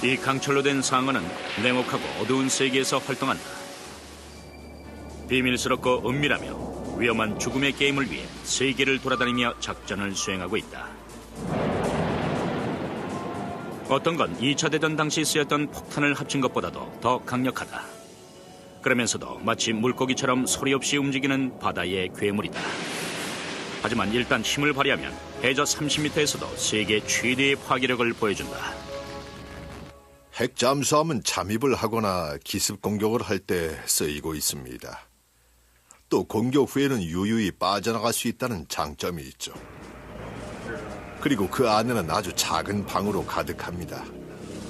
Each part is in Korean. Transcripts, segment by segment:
이 강철로 된 상어는 냉혹하고 어두운 세계에서 활동한다. 비밀스럽고 은밀하며 위험한 죽음의 게임을 위해 세계를 돌아다니며 작전을 수행하고 있다. 어떤 건 2차 대전 당시 쓰였던 폭탄을 합친 것보다도 더 강력하다. 그러면서도 마치 물고기처럼 소리 없이 움직이는 바다의 괴물이다. 하지만 일단 힘을 발휘하면 해저 30m에서도 세계 최대의 파괴력을 보여준다. 핵잠수함은 잠입을 하거나 기습 공격을 할 때 쓰이고 있습니다. 또 공격 후에는 유유히 빠져나갈 수 있다는 장점이 있죠. 그리고 그 안에는 아주 작은 방으로 가득합니다.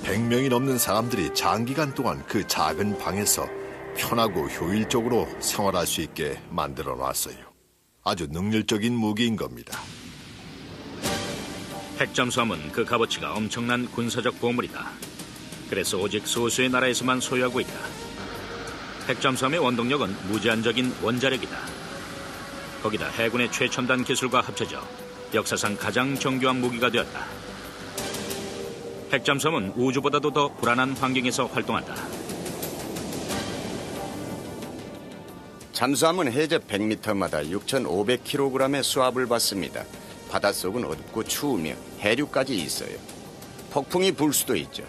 100명이 넘는 사람들이 장기간 동안 그 작은 방에서 편하고 효율적으로 생활할 수 있게 만들어 놨어요. 아주 능률적인 무기인 겁니다. 핵잠수함은 그 값어치가 엄청난 군사적 보물이다. 그래서 오직 소수의 나라에서만 소유하고 있다. 핵잠수함의 원동력은 무제한적인 원자력이다. 거기다 해군의 최첨단 기술과 합쳐져 역사상 가장 정교한 무기가 되었다. 핵잠수함은 우주보다도 더 불안한 환경에서 활동한다. 잠수함은 해저 100m마다 6,500kg의 수압을 받습니다. 바닷속은 어둡고 추우며 해류까지 있어요. 폭풍이 불 수도 있죠.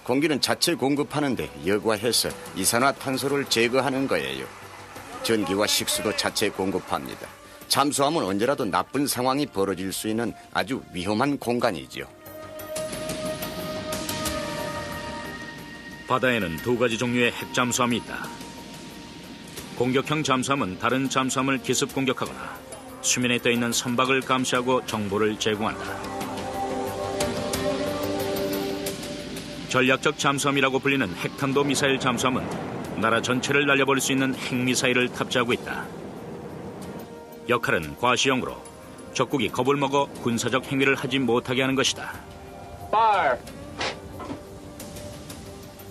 공기는 자체 공급하는데 여과해서 이산화탄소를 제거하는 거예요. 전기와 식수도 자체 공급합니다. 잠수함은 언제라도 나쁜 상황이 벌어질 수 있는 아주 위험한 공간이죠. 바다에는 두 가지 종류의 핵잠수함이 있다. 공격형 잠수함은 다른 잠수함을 기습 공격하거나 수면에 떠있는 선박을 감시하고 정보를 제공한다. 전략적 잠수함이라고 불리는 핵탄도 미사일 잠수함은 나라 전체를 날려버릴 수 있는 핵미사일을 탑재하고 있다. 역할은 과시형으로 적국이 겁을 먹어 군사적 행위를 하지 못하게 하는 것이다.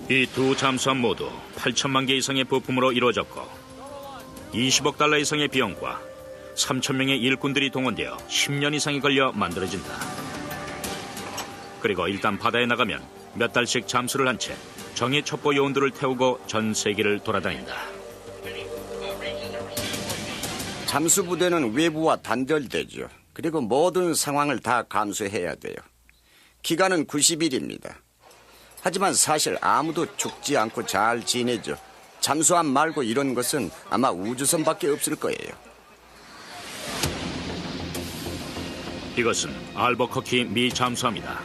이 두 잠수함 모두 8천만 개 이상의 부품으로 이루어졌고 20억 달러 이상의 비용과 3천 명의 일꾼들이 동원되어 10년 이상이 걸려 만들어진다. 그리고 일단 바다에 나가면 몇 달씩 잠수를 한 채 정예 첩보 요원들을 태우고 전 세계를 돌아다닌다. 잠수부대는 외부와 단절되죠. 그리고 모든 상황을 다 감수해야 돼요. 기간은 90일입니다. 하지만 사실 아무도 죽지 않고 잘 지내죠. 잠수함 말고 이런 것은 아마 우주선밖에 없을 거예요. 이것은 알버커키 미 잠수함이다.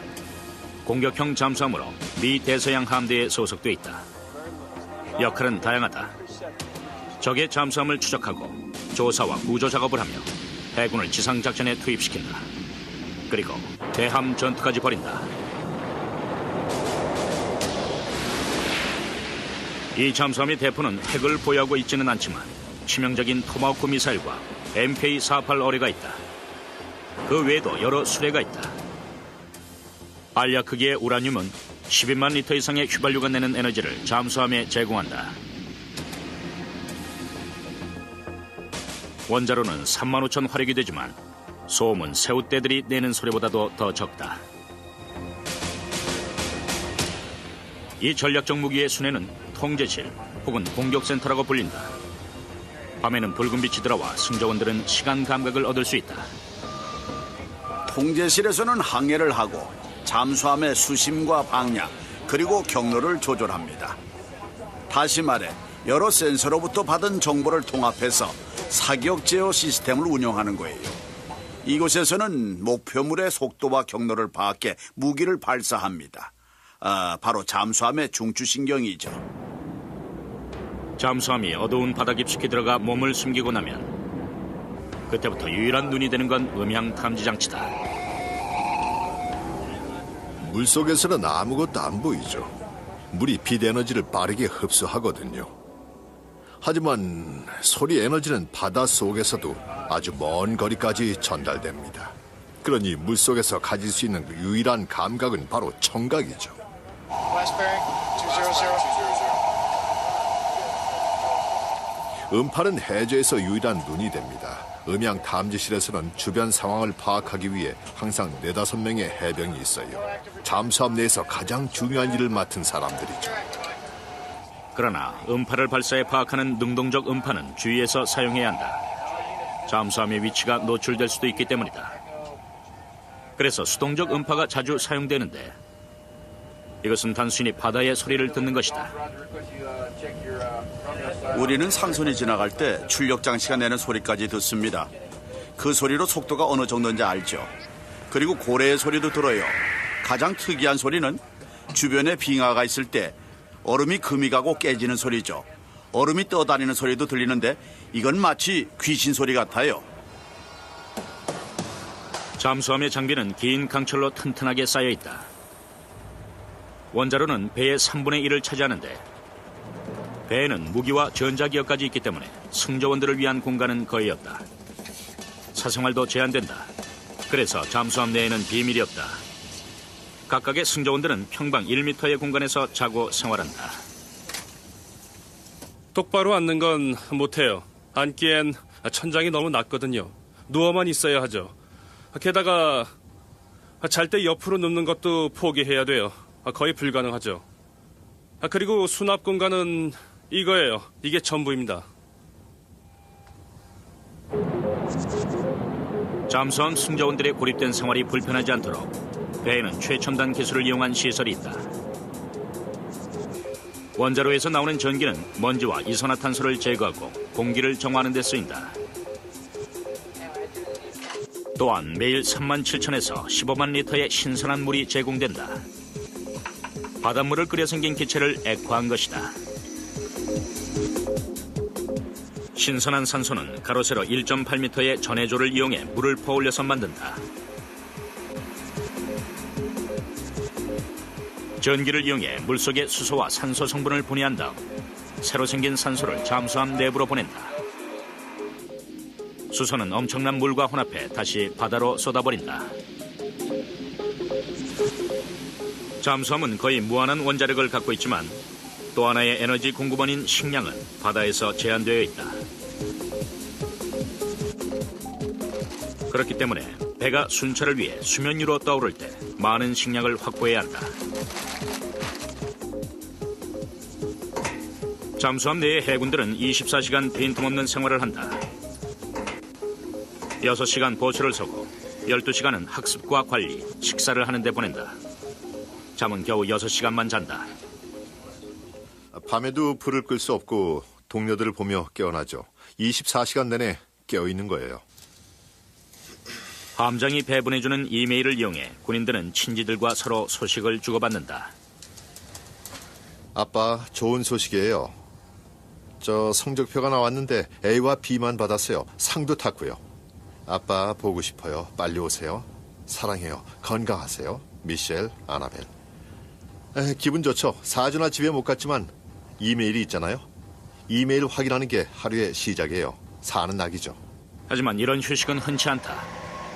공격형 잠수함으로 미 대서양 함대에 소속돼 있다. 역할은 다양하다. 적의 잠수함을 추적하고 조사와 구조 작업을 하며 해군을 지상작전에 투입시킨다. 그리고 대함 전투까지 벌인다. 이 잠수함의 대포는 핵을 보유하고 있지는 않지만 치명적인 토마호크 미사일과 MK-48 어뢰가 있다. 그 외에도 여러 수레가 있다. 알약 크기의 우라늄은 12만 리터 이상의 휘발유가 내는 에너지를 잠수함에 제공한다. 원자로는 3만 5천 화력이 되지만 소음은 새우떼들이 내는 소리보다도 더 적다. 이 전략적 무기의 순회는 통제실 혹은 공격센터라고 불린다. 밤에는 붉은 빛이 들어와 승조원들은 시간 감각을 얻을 수 있다. 통제실에서는 항해를 하고 잠수함의 수심과 방향 그리고 경로를 조절합니다. 다시 말해 여러 센서로부터 받은 정보를 통합해서 사격 제어 시스템을 운영하는 거예요. 이곳에서는 목표물의 속도와 경로를 파악해 무기를 발사합니다. 바로 잠수함의 중추신경이죠. 잠수함이 어두운 바다 깊숙이 들어가 몸을 숨기고 나면 그때부터 유일한 눈이 되는 건 음향 탐지 장치다. 물속에서는 아무것도 안 보이죠. 물이 빛 에너지를 빠르게 흡수하거든요. 하지만 소리 에너지는 바닷속에서도 아주 먼 거리까지 전달됩니다. 그러니 물속에서 가질 수 있는 그 유일한 감각은 바로 청각이죠. 음파는 해저에서 유일한 눈이 됩니다. 음향 탐지실에서는 주변 상황을 파악하기 위해 항상 4-5명의 해병이 있어요. 잠수함 내에서 가장 중요한 일을 맡은 사람들이죠. 그러나 음파를 발사해 파악하는 능동적 음파는 주의해서 사용해야 한다. 잠수함의 위치가 노출될 수도 있기 때문이다. 그래서 수동적 음파가 자주 사용되는데 이것은 단순히 바다의 소리를 듣는 것이다. 우리는 상선이 지나갈 때 출력 장치가 내는 소리까지 듣습니다. 그 소리로 속도가 어느 정도인지 알죠. 그리고 고래의 소리도 들어요. 가장 특이한 소리는 주변에 빙하가 있을 때 얼음이 금이 가고 깨지는 소리죠. 얼음이 떠다니는 소리도 들리는데 이건 마치 귀신 소리 같아요. 잠수함의 장비는 긴 강철로 튼튼하게 쌓여 있다. 원자로는 배의 3분의 1을 차지하는데 배에는 무기와 전자기어까지 있기 때문에 승조원들을 위한 공간은 거의 없다. 사생활도 제한된다. 그래서 잠수함 내에는 비밀이 없다. 각각의 승조원들은 평방 1m의 공간에서 자고 생활한다. 똑바로 앉는 건 못해요. 앉기엔 천장이 너무 낮거든요. 누워만 있어야 하죠. 게다가 잘 때 옆으로 눕는 것도 포기해야 돼요. 거의 불가능하죠. 그리고 수납 공간은 이거예요. 이게 전부입니다. 잠수함 승조원들의 고립된 생활이 불편하지 않도록 배에는 최첨단 기술을 이용한 시설이 있다. 원자로에서 나오는 전기는 먼지와 이산화탄소를 제거하고 공기를 정화하는 데 쓰인다. 또한 매일 37,000에서 15만 리터의 신선한 물이 제공된다. 바닷물을 끓여 생긴 기체를 액화한 것이다. 신선한 산소는 가로 세로 1.8m의 전해조를 이용해 물을 퍼올려서 만든다. 전기를 이용해 물속에 수소와 산소 성분을 분해한 다음 새로 생긴 산소를 잠수함 내부로 보낸다. 수소는 엄청난 물과 혼합해 다시 바다로 쏟아버린다. 잠수함은 거의 무한한 원자력을 갖고 있지만 또 하나의 에너지 공급원인 식량은 바다에서 제한되어 있다. 그렇기 때문에 배가 순찰을 위해 수면 위로 떠오를 때 많은 식량을 확보해야 한다. 잠수함 내의 해군들은 24시간 빈틈없는 생활을 한다. 6시간 보초를 서고 12시간은 학습과 관리, 식사를 하는 데 보낸다. 잠은 겨우 6시간만 잔다. 밤에도 불을 끌 수 없고 동료들을 보며 깨어나죠. 24시간 내내 깨어있는 거예요. 함장이 배분해주는 이메일을 이용해 군인들은 친지들과 서로 소식을 주고받는다. 아빠, 좋은 소식이에요. 저 성적표가 나왔는데 A와 B만 받았어요. 상도 탔고요. 아빠 보고 싶어요. 빨리 오세요. 사랑해요. 건강하세요. 미셸, 아나벨. 기분 좋죠. 4주나 집에 못 갔지만 이메일이 있잖아요. 이메일 확인하는 게 하루의 시작이에요. 사는 낙이죠. 하지만 이런 휴식은 흔치 않다.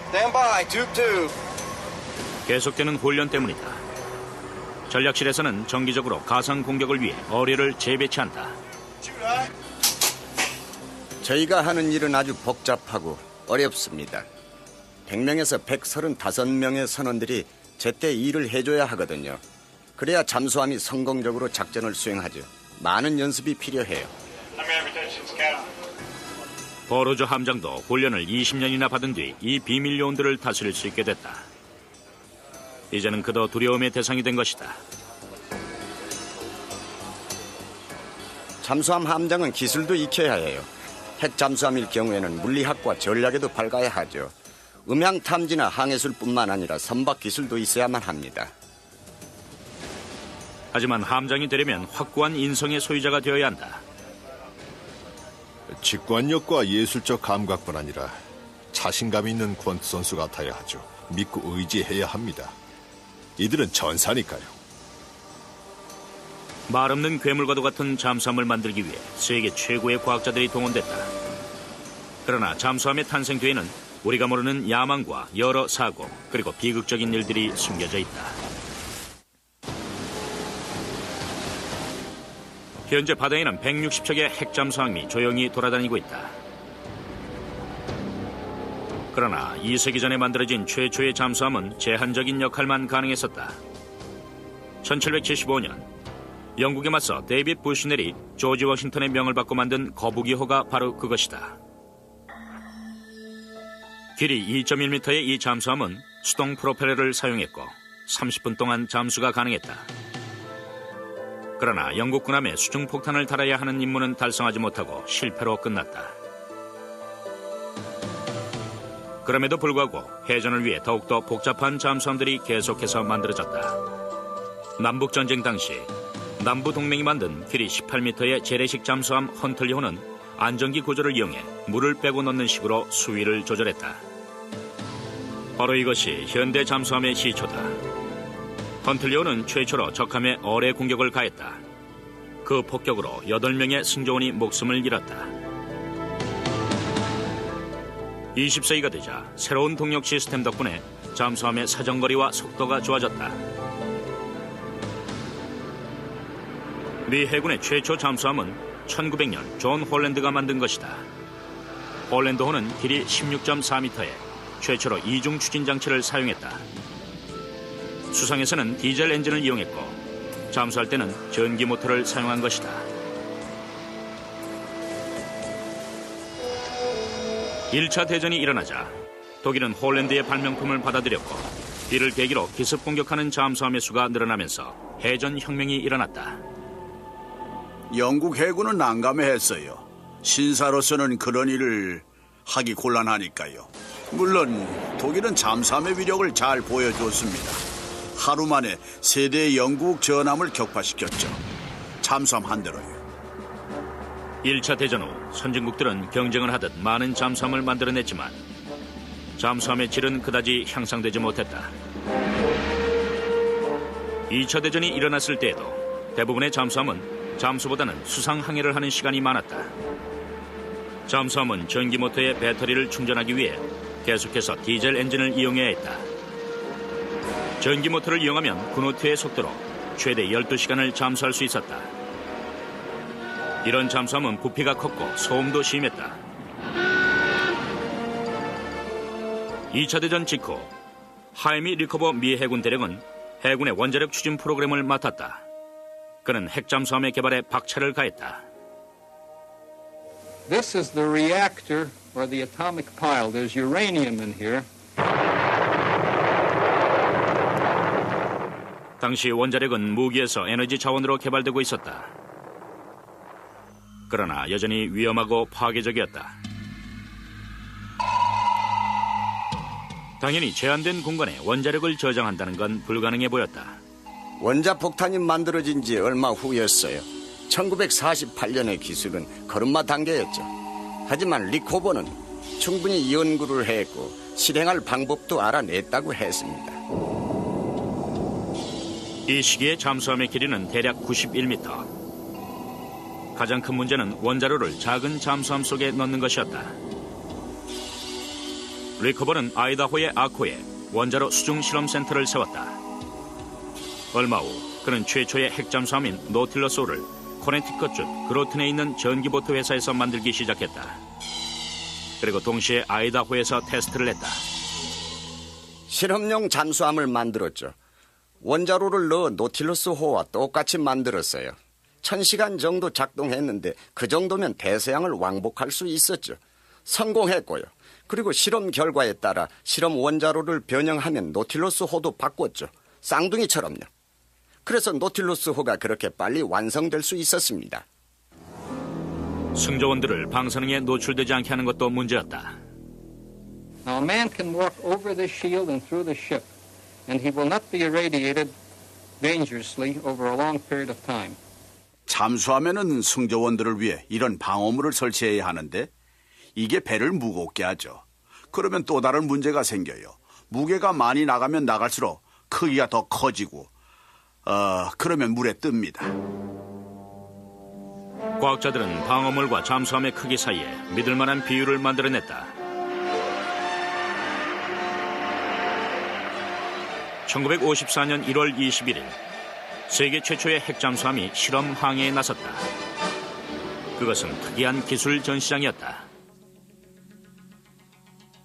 Stand by, tube 2. 계속되는 훈련 때문이다. 전략실에서는 정기적으로 가상 공격을 위해 어뢰를 재배치한다. 저희가 하는 일은 아주 복잡하고 어렵습니다. 100명에서 135명의 선원들이 제때 일을 해줘야 하거든요. 그래야 잠수함이 성공적으로 작전을 수행하죠. 많은 연습이 필요해요. 버로즈 함장도 훈련을 20년이나 받은 뒤 이 비밀 요원들을 다스릴 수 있게 됐다. 이제는 그도 두려움의 대상이 된 것이다. 잠수함 함장은 기술도 익혀야 해요. 핵 잠수함일 경우에는 물리학과 전략에도 밝아야 하죠. 음향 탐지나 항해술뿐만 아니라 선박 기술도 있어야만 합니다. 하지만 함장이 되려면 확고한 인성의 소유자가 되어야 한다. 직관력과 예술적 감각뿐 아니라 자신감 있는 권투 선수 같아야 하죠. 믿고 의지해야 합니다. 이들은 전사니까요. 말 없는 괴물과도 같은 잠수함을 만들기 위해 세계 최고의 과학자들이 동원됐다. 그러나 잠수함의 탄생 뒤에는 우리가 모르는 야망과 여러 사고 그리고 비극적인 일들이 숨겨져 있다. 현재 바다에는 160척의 핵잠수함이 조용히 돌아다니고 있다. 그러나 2세기 전에 만들어진 최초의 잠수함은 제한적인 역할만 가능했었다. 1775년 영국에 맞서 데이빗 부시넬이 조지 워싱턴의 명을 받고 만든 거북이호가 바로 그것이다. 길이 2.1m의 이 잠수함은 수동 프로펠러를 사용했고 30분 동안 잠수가 가능했다. 그러나 영국 군함에 수중폭탄을 달아야 하는 임무는 달성하지 못하고 실패로 끝났다. 그럼에도 불구하고 해전을 위해 더욱더 복잡한 잠수함들이 계속해서 만들어졌다. 남북전쟁 당시 남부동맹이 만든 길이 18m의 재래식 잠수함 헌틀리호는 안정기 구조를 이용해 물을 빼고 넣는 식으로 수위를 조절했다. 바로 이것이 현대 잠수함의 시초다. 헌틀리호는 최초로 적함에 어뢰 공격을 가했다. 그 폭격으로 8명의 승조원이 목숨을 잃었다. 20세기가 되자 새로운 동력 시스템 덕분에 잠수함의 사정거리와 속도가 좋아졌다. 미 해군의 최초 잠수함은 1900년 존 홀랜드가 만든 것이다. 홀랜드호는 길이 16.4m에 최초로 이중 추진 장치를 사용했다. 수상에서는 디젤 엔진을 이용했고 잠수할 때는 전기 모터를 사용한 것이다. 1차 대전이 일어나자 독일은 홀랜드의 발명품을 받아들였고 이를 계기로 기습 공격하는 잠수함의 수가 늘어나면서 해전 혁명이 일어났다. 영국 해군은 난감해했어요. 신사로서는 그런 일을 하기 곤란하니까요. 물론 독일은 잠수함의 위력을 잘 보여줬습니다. 하루 만에 세대의 영국 전함을 격파시켰죠. 잠수함 한 대로요. 1차 대전 후 선진국들은 경쟁을 하듯 많은 잠수함을 만들어냈지만 잠수함의 질은 그다지 향상되지 못했다. 2차 대전이 일어났을 때에도 대부분의 잠수함은 잠수보다는 수상 항해를 하는 시간이 많았다. 잠수함은 전기 모터의 배터리를 충전하기 위해 계속해서 디젤 엔진을 이용해야 했다. 전기 모터를 이용하면 그노트의 속도로 최대 12시간을 잠수할 수 있었다. 이런 잠수함은 부피가 컸고 소음도 심했다. 2차 대전 직후 하이미 리커버 미 해군 대령은 해군의 원자력 추진 프로그램을 맡았다. 그는 핵잠수함의 개발에 박차를 가했다. This is the reactor or the atomic pile. There's uranium in here. 당시 원자력은 무기에서 에너지 자원으로 개발되고 있었다. 그러나 여전히 위험하고 파괴적이었다. 당연히 제한된 공간에 원자력을 저장한다는 건 불가능해 보였다. 원자폭탄이 만들어진 지 얼마 후였어요. 1948년의 기술은 걸음마 단계였죠. 하지만 리코버는 충분히 연구를 했고 실행할 방법도 알아냈다고 했습니다. 이 시기에 잠수함의 길이는 대략 91m. 가장 큰 문제는 원자로를 작은 잠수함 속에 넣는 것이었다. 리커버는 아이다호의 아코에 원자로 수중 실험센터를 세웠다. 얼마 후 그는 최초의 핵잠수함인 노틸러스호를 코네티컷주 그로튼에 있는 전기보트 회사에서 만들기 시작했다. 그리고 동시에 아이다호에서 테스트를 했다. 실험용 잠수함을 만들었죠. 원자로를 넣어 노틸러스호와 똑같이 만들었어요. 1000시간 정도 작동했는데 그 정도면 대서양을 왕복할 수 있었죠. 성공했고요. 그리고 실험 결과에 따라 실험 원자로를 변형하면 노틸러스호도 바꿨죠. 쌍둥이처럼요. 그래서 노틸러스호가 그렇게 빨리 완성될 수 있었습니다. 승조원들을 방사능에 노출되지 않게 하는 것도 문제였다. Now, a man can walk over the shield and through the ship, and he will not be irradiated dangerously over a long period of time. 잠수함에는 승조원들을 위해 이런 방어물을 설치해야 하는데 이게 배를 무겁게 하죠. 그러면 또 다른 문제가 생겨요. 무게가 많이 나가면 나갈수록 크기가 더 커지고 그러면 물에 뜹니다. 과학자들은 방어물과 잠수함의 크기 사이에 믿을 만한 비율을 만들어냈다. 1954년 1월 21일 세계 최초의 핵잠수함이 실험 항해에 나섰다. 그것은 특이한 기술 전시장이었다.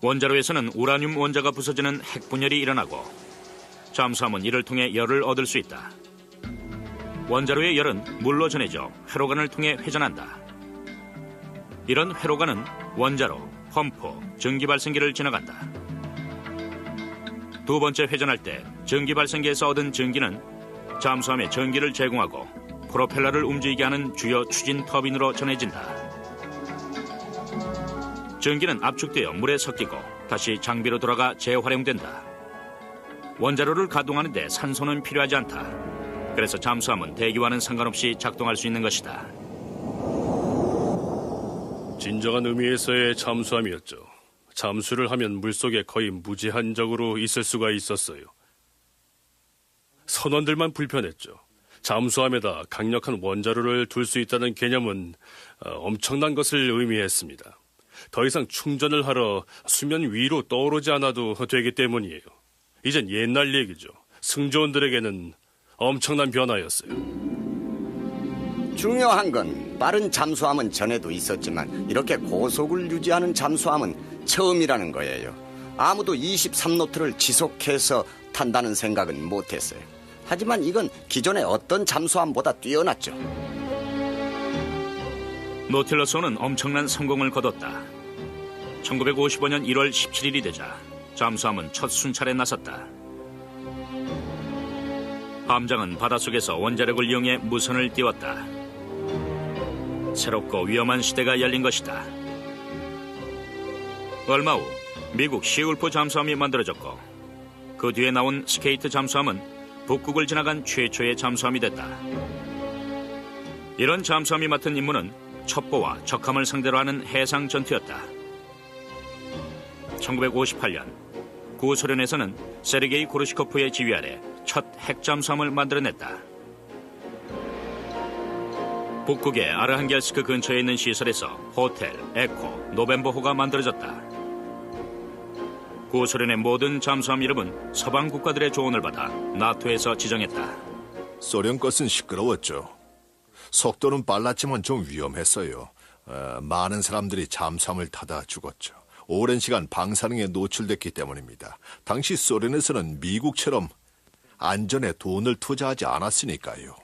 원자로에서는 우라늄 원자가 부서지는 핵분열이 일어나고 잠수함은 이를 통해 열을 얻을 수 있다. 원자로의 열은 물로 전해져 회로관을 통해 회전한다. 이런 회로관은 원자로, 펌프, 전기발생기를 지나간다. 두 번째 회전할 때 전기발생기에서 얻은 전기는 잠수함에 전기를 제공하고 프로펠러를 움직이게 하는 주요 추진 터빈으로 전해진다. 전기는 압축되어 물에 섞이고 다시 장비로 돌아가 재활용된다. 원자로를 가동하는 데 산소는 필요하지 않다. 그래서 잠수함은 대기와는 상관없이 작동할 수 있는 것이다. 진정한 의미에서의 잠수함이었죠. 잠수를 하면 물속에 거의 무제한적으로 있을 수가 있었어요. 선원들만 불편했죠. 잠수함에다 강력한 원자로를 둘 수 있다는 개념은 엄청난 것을 의미했습니다. 더 이상 충전을 하러 수면 위로 떠오르지 않아도 되기 때문이에요. 이젠 옛날 얘기죠. 승조원들에게는 엄청난 변화였어요. 중요한 건 빠른 잠수함은 전에도 있었지만 이렇게 고속을 유지하는 잠수함은 처음이라는 거예요. 아무도 23노트를 지속해서 탄다는 생각은 못했어요. 하지만 이건 기존의 어떤 잠수함보다 뛰어났죠. 노틸러스호는 엄청난 성공을 거뒀다. 1955년 1월 17일이 되자 잠수함은 첫 순찰에 나섰다. 함장은 바닷속에서 원자력을 이용해 무선을 띄웠다. 새롭고 위험한 시대가 열린 것이다. 얼마 후 미국 시울프 잠수함이 만들어졌고 그 뒤에 나온 스케이트 잠수함은 북극을 지나간 최초의 잠수함이 됐다. 이런 잠수함이 맡은 임무는 첩보와 적함을 상대로 하는 해상 전투였다. 1958년 구소련에서는 세르게이 고르시코프의 지휘 아래 첫 핵잠수함을 만들어냈다. 북극의 아르한겔스크 근처에 있는 시설에서 호텔, 에코, 노벤버호가 만들어졌다. 구소련의 모든 잠수함 이름은 서방 국가들의 조언을 받아 나토에서 지정했다. 소련 것은 시끄러웠죠. 속도는 빨랐지만 좀 위험했어요. 많은 사람들이 잠수함을 타다 죽었죠. 오랜 시간 방사능에 노출됐기 때문입니다. 당시 소련에서는 미국처럼 안전에 돈을 투자하지 않았으니까요.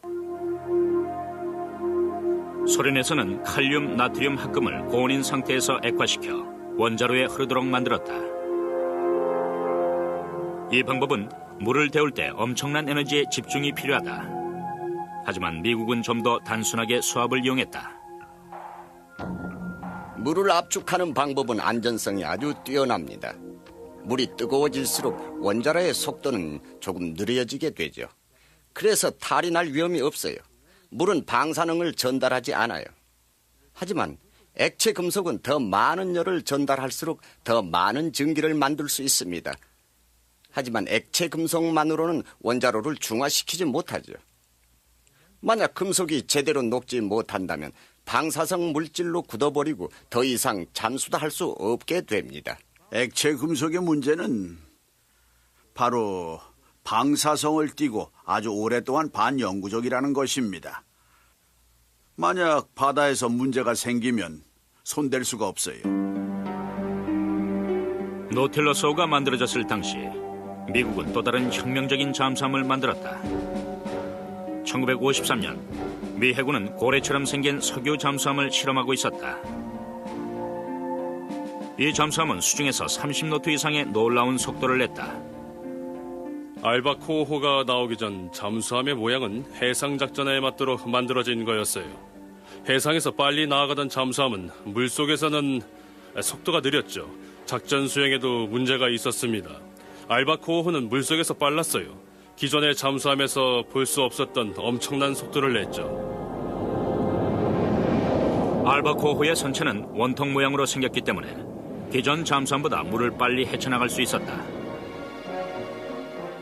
소련에서는 칼륨, 나트륨 합금을 고온인 상태에서 액화시켜 원자로에 흐르도록 만들었다. 이 방법은 물을 데울 때 엄청난 에너지에 집중이 필요하다. 하지만 미국은 좀 더 단순하게 수압을 이용했다. 물을 압축하는 방법은 안전성이 아주 뛰어납니다. 물이 뜨거워질수록 원자로의 속도는 조금 느려지게 되죠. 그래서 탈이 날 위험이 없어요. 물은 방사능을 전달하지 않아요. 하지만 액체 금속은 더 많은 열을 전달할수록 더 많은 전기를 만들 수 있습니다. 하지만 액체 금속만으로는 원자로를 중화시키지 못하죠. 만약 금속이 제대로 녹지 못한다면 방사성 물질로 굳어버리고 더 이상 잠수도 할 수 없게 됩니다. 액체 금속의 문제는 바로 방사성을 띠고 아주 오랫동안 반영구적이라는 것입니다. 만약 바다에서 문제가 생기면 손댈 수가 없어요. 노틸러스호가 만들어졌을 당시 미국은 또 다른 혁명적인 잠수함을 만들었다. 1953년 미 해군은 고래처럼 생긴 석유 잠수함을 실험하고 있었다. 이 잠수함은 수중에서 30노트 이상의 놀라운 속도를 냈다. 알바코호가 나오기 전 잠수함의 모양은 해상작전에 맞도록 만들어진 거였어요. 해상에서 빨리 나아가던 잠수함은 물속에서는 속도가 느렸죠. 작전 수행에도 문제가 있었습니다. 알바코호는 물속에서 빨랐어요. 기존의 잠수함에서 볼 수 없었던 엄청난 속도를 냈죠. 알바코호의 선체는 원통 모양으로 생겼기 때문에 기존 잠수함보다 물을 빨리 헤쳐나갈 수 있었다.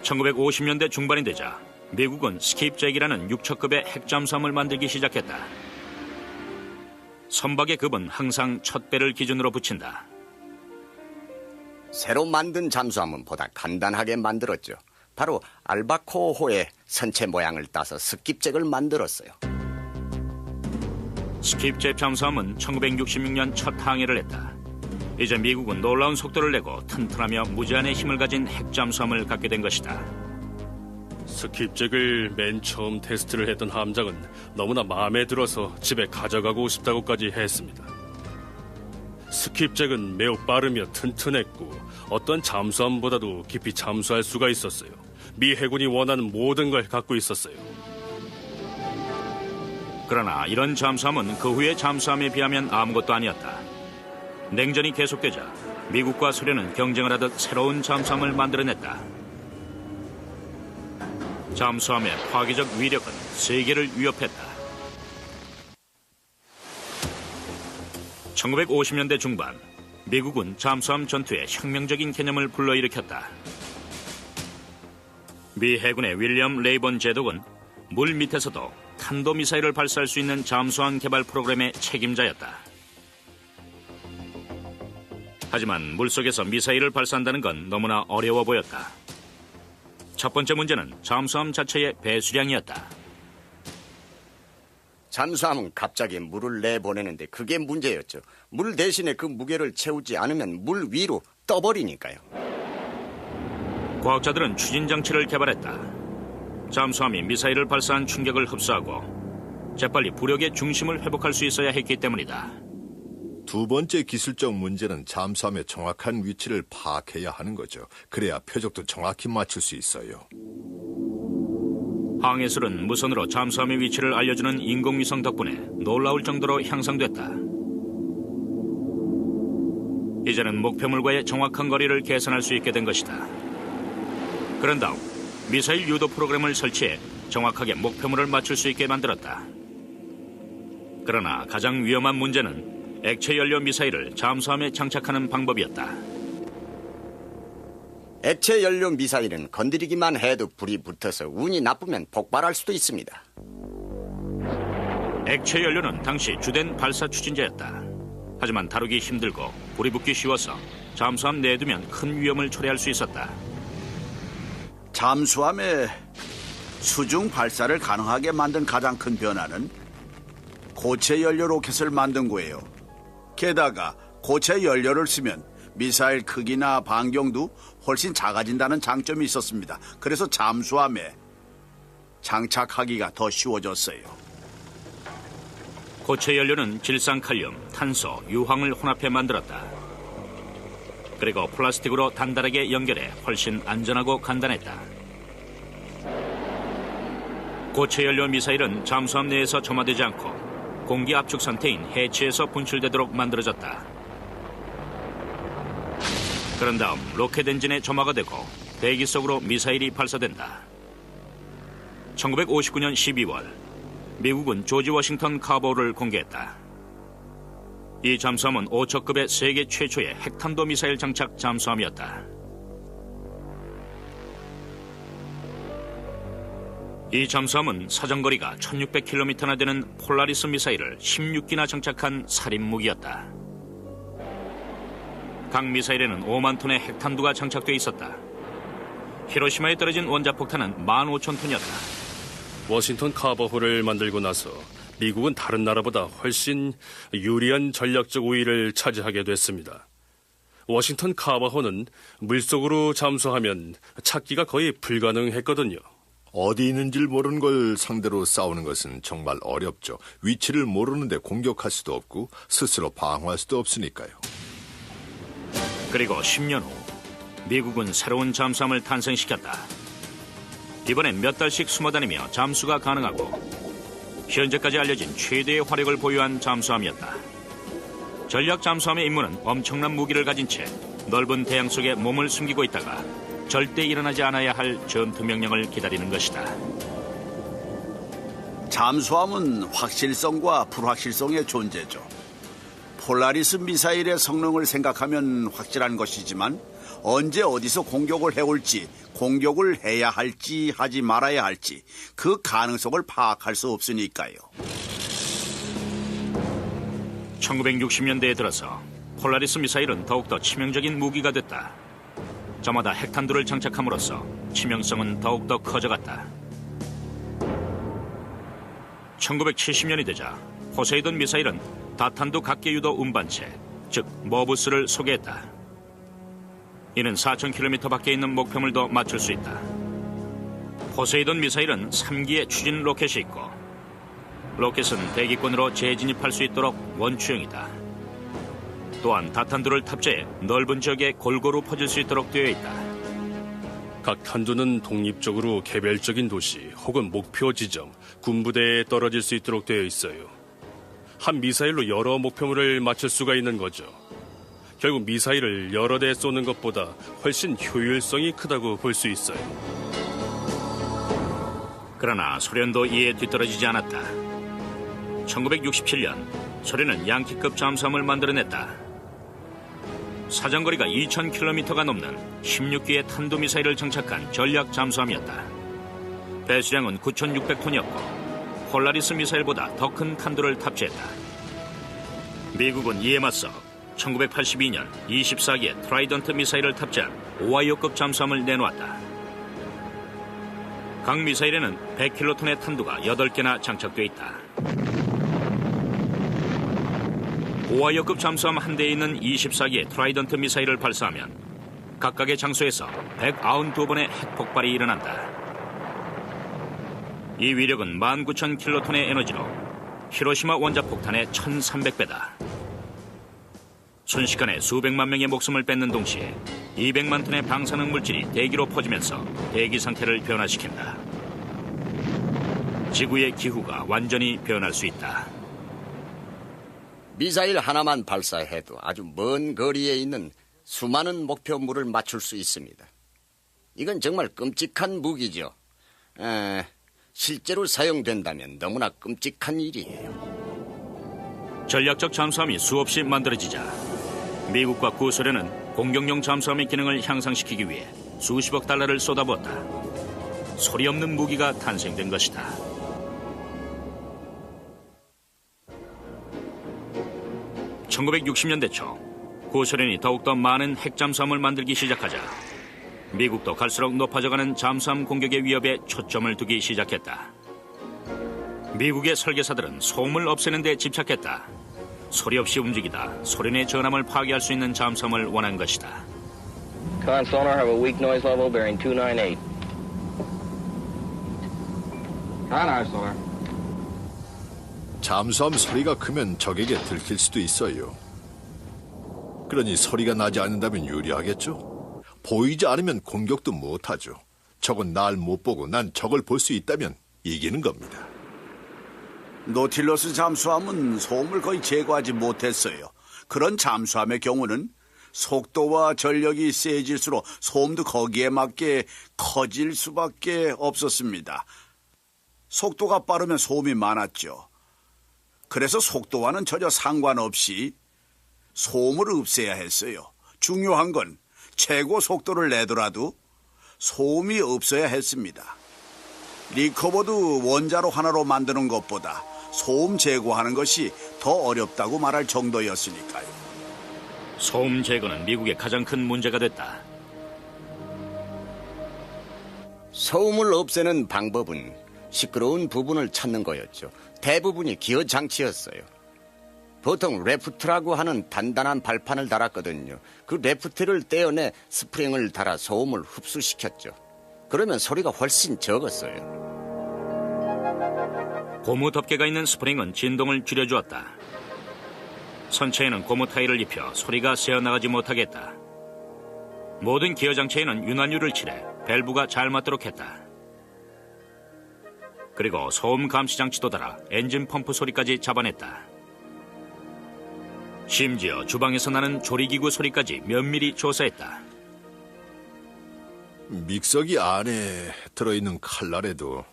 1950년대 중반이 되자 미국은 스킵잭이라는 6척급의 핵잠수함을 만들기 시작했다. 선박의 급은 항상 첫 배를 기준으로 붙인다. 새로 만든 잠수함은 보다 간단하게 만들었죠. 바로 알바코호의 선체 모양을 따서 스킵잭을 만들었어요. 스킵잭 잠수함은 1966년 첫 항해를 했다. 이제 미국은 놀라운 속도를 내고 튼튼하며 무제한의 힘을 가진 핵잠수함을 갖게 된 것이다. 스킵잭을 맨 처음 테스트를 했던 함장은 너무나 마음에 들어서 집에 가져가고 싶다고까지 했습니다. 스킵잭은 매우 빠르며 튼튼했고 어떤 잠수함보다도 깊이 잠수할 수가 있었어요. 미 해군이 원하는 모든 걸 갖고 있었어요. 그러나 이런 잠수함은 그 후의 잠수함에 비하면 아무것도 아니었다. 냉전이 계속되자 미국과 소련은 경쟁을 하듯 새로운 잠수함을 만들어냈다. 잠수함의 파괴적 위력은 세계를 위협했다. 1950년대 중반, 미국은 잠수함 전투에 혁명적인 개념을 불러일으켰다. 미 해군의 윌리엄 레이번 제독은 물 밑에서도 탄도미사일을 발사할 수 있는 잠수함 개발 프로그램의 책임자였다. 하지만 물속에서 미사일을 발사한다는 건 너무나 어려워 보였다. 첫 번째 문제는 잠수함 자체의 배수량이었다. 잠수함은 갑자기 물을 내보내는데 그게 문제였죠. 물 대신에 그 무게를 채우지 않으면 물 위로 떠버리니까요. 과학자들은 추진장치를 개발했다. 잠수함이 미사일을 발사한 충격을 흡수하고 재빨리 부력의 중심을 회복할 수 있어야 했기 때문이다. 두 번째 기술적 문제는 잠수함의 정확한 위치를 파악해야 하는 거죠. 그래야 표적도 정확히 맞출 수 있어요. 항해술은 무선으로 잠수함의 위치를 알려주는 인공위성 덕분에 놀라울 정도로 향상됐다. 이제는 목표물과의 정확한 거리를 계산할 수 있게 된 것이다. 그런 다음 미사일 유도 프로그램을 설치해 정확하게 목표물을 맞출 수 있게 만들었다. 그러나 가장 위험한 문제는 액체 연료 미사일을 잠수함에 장착하는 방법이었다. 액체 연료 미사일은 건드리기만 해도 불이 붙어서 운이 나쁘면 폭발할 수도 있습니다. 액체 연료는 당시 주된 발사 추진제였다. 하지만 다루기 힘들고 불이 붙기 쉬워서 잠수함 내에 두면 큰 위험을 초래할 수 있었다. 잠수함의 수중 발사를 가능하게 만든 가장 큰 변화는 고체 연료 로켓을 만든 거예요. 게다가 고체 연료를 쓰면 미사일 크기나 반경도 훨씬 작아진다는 장점이 있었습니다. 그래서 잠수함에 장착하기가 더 쉬워졌어요. 고체 연료는 질산칼륨, 탄소, 유황을 혼합해 만들었다. 그리고 플라스틱으로 단단하게 연결해 훨씬 안전하고 간단했다. 고체 연료 미사일은 잠수함 내에서 점화되지 않고 공기 압축 상태인 해치에서 분출되도록 만들어졌다. 그런 다음 로켓 엔진에 점화가 되고 대기 속으로 미사일이 발사된다. 1959년 12월 미국은 조지 워싱턴 카보를 공개했다. 이 잠수함은 5척급의 세계 최초의 핵탄도 미사일 장착 잠수함이었다. 이 잠수함은 사정거리가 1600km나 되는 폴라리스 미사일을 16기나 장착한 살인무기였다. 각 미사일에는 5만 톤의 핵탄두가 장착돼 있었다. 히로시마에 떨어진 원자폭탄은 15,000톤이었다. 워싱턴 카버호를 만들고 나서 미국은 다른 나라보다 훨씬 유리한 전략적 우위를 차지하게 됐습니다. 워싱턴 카버호는 물속으로 잠수하면 찾기가 거의 불가능했거든요. 어디 있는지를 모르는 걸 상대로 싸우는 것은 정말 어렵죠. 위치를 모르는데 공격할 수도 없고 스스로 방어할 수도 없으니까요. 그리고 10년 후 미국은 새로운 잠수함을 탄생시켰다. 이번엔 몇 달씩 숨어다니며 잠수가 가능하고 현재까지 알려진 최대의 화력을 보유한 잠수함이었다. 전략 잠수함의 임무는 엄청난 무기를 가진 채 넓은 대양 속에 몸을 숨기고 있다가 절대 일어나지 않아야 할 전투 명령을 기다리는 것이다. 잠수함은 확실성과 불확실성의 존재죠. 폴라리스 미사일의 성능을 생각하면 확실한 것이지만 언제 어디서 공격을 해올지, 공격을 해야 할지 하지 말아야 할지 그 가능성을 파악할 수 없으니까요. 1960년대에 들어서 폴라리스 미사일은 더욱더 치명적인 무기가 됐다. 저마다 핵탄두를 장착함으로써 치명성은 더욱더 커져갔다. 1970년이 되자 포세이돈 미사일은 다탄두 각계유도 운반체, 즉 머부스를 소개했다. 이는 4,000km 밖에 있는 목표물도 맞출 수 있다. 포세이돈 미사일은 3기의 추진 로켓이 있고, 로켓은 대기권으로 재진입할 수 있도록 원추형이다. 또한 다탄두를 탑재해 넓은 지역에 골고루 퍼질 수 있도록 되어 있다. 각 탄두는 독립적으로 개별적인 도시 혹은 목표 지점, 군부대에 떨어질 수 있도록 되어 있어요. 한 미사일로 여러 목표물을 맞출 수가 있는 거죠. 결국 미사일을 여러 대 쏘는 것보다 훨씬 효율성이 크다고 볼 수 있어요. 그러나 소련도 이에 뒤떨어지지 않았다. 1967년 소련은 양키급 잠수함을 만들어냈다. 사정거리가 2,000km가 넘는 16기의 탄도미사일을 장착한 전략 잠수함이었다. 배수량은 9,600톤이었고 폴라리스 미사일보다 더 큰 탄두를 탑재했다. 미국은 이에 맞서 1982년 24기의 트라이던트 미사일을 탑재한 오하이오급 잠수함을 내놓았다. 각 미사일에는 100킬로톤의 탄두가 8개나 장착돼 있다. 오하이오급 잠수함 한 대에 있는 24기의 트라이던트 미사일을 발사하면 각각의 장소에서 192번의 핵폭발이 일어난다. 이 위력은 19,000킬로톤의 에너지로 히로시마 원자폭탄의 1,300배다. 순식간에 수백만 명의 목숨을 뺏는 동시에 200만 톤의 방사능 물질이 대기로 퍼지면서 대기 상태를 변화시킨다. 지구의 기후가 완전히 변할 수 있다. 미사일 하나만 발사해도 아주 먼 거리에 있는 수많은 목표물을 맞출 수 있습니다. 이건 정말 끔찍한 무기죠. 실제로 사용된다면 너무나 끔찍한 일이에요. 전략적 잠수함이 수없이 만들어지자 미국과 구소련은 공격용 잠수함의 기능을 향상시키기 위해 수십억 달러를 쏟아부었다. 소리 없는 무기가 탄생된 것이다. (1960년대) 초 구소련이 더욱더 많은 핵잠수함을 만들기 시작하자 미국도 갈수록 높아져가는 잠수함 공격의 위협에 초점을 두기 시작했다. 미국의 설계사들은 소음을 없애는 데 집착했다. 소리 없이 움직이다 소련의 전함을 파괴할 수 있는 잠수함을 원한 것이다. Con sonar have a weak noise level bearing 298. Con sonar. 잠수함 소리가 크면 적에게 들킬 수도 있어요. 그러니 소리가 나지 않는다면 유리하겠죠? 보이지 않으면 공격도 못하죠. 적은 날 못 보고 난 적을 볼 수 있다면 이기는 겁니다. 노틸러스 잠수함은 소음을 거의 제거하지 못했어요. 그런 잠수함의 경우는 속도와 전력이 세질수록 소음도 거기에 맞게 커질 수밖에 없었습니다. 속도가 빠르면 소음이 많았죠. 그래서 속도와는 전혀 상관없이 소음을 없애야 했어요. 중요한 건 최고 속도를 내더라도 소음이 없어야 했습니다. 리커버드 원자로 하나로 만드는 것보다 소음 제거하는 것이 더 어렵다고 말할 정도였으니까요. 소음 제거는 미국의 가장 큰 문제가 됐다. 소음을 없애는 방법은 시끄러운 부분을 찾는 거였죠. 대부분이 기어 장치였어요. 보통 레프트라고 하는 단단한 발판을 달았거든요. 그 레프트를 떼어내 스프링을 달아 소음을 흡수시켰죠. 그러면 소리가 훨씬 적었어요. 고무 덮개가 있는 스프링은 진동을 줄여주었다. 선체에는 고무 타일을 입혀 소리가 새어나가지 못하게 했다. 모든 기어 장치에는 윤활유를 칠해 밸브가 잘 맞도록 했다. 그리고 소음 감시 장치도 달아 엔진 펌프 소리까지 잡아냈다. 심지어 주방에서 나는 조리기구 소리까지 면밀히 조사했다. 믹서기 안에 들어있는 칼날에도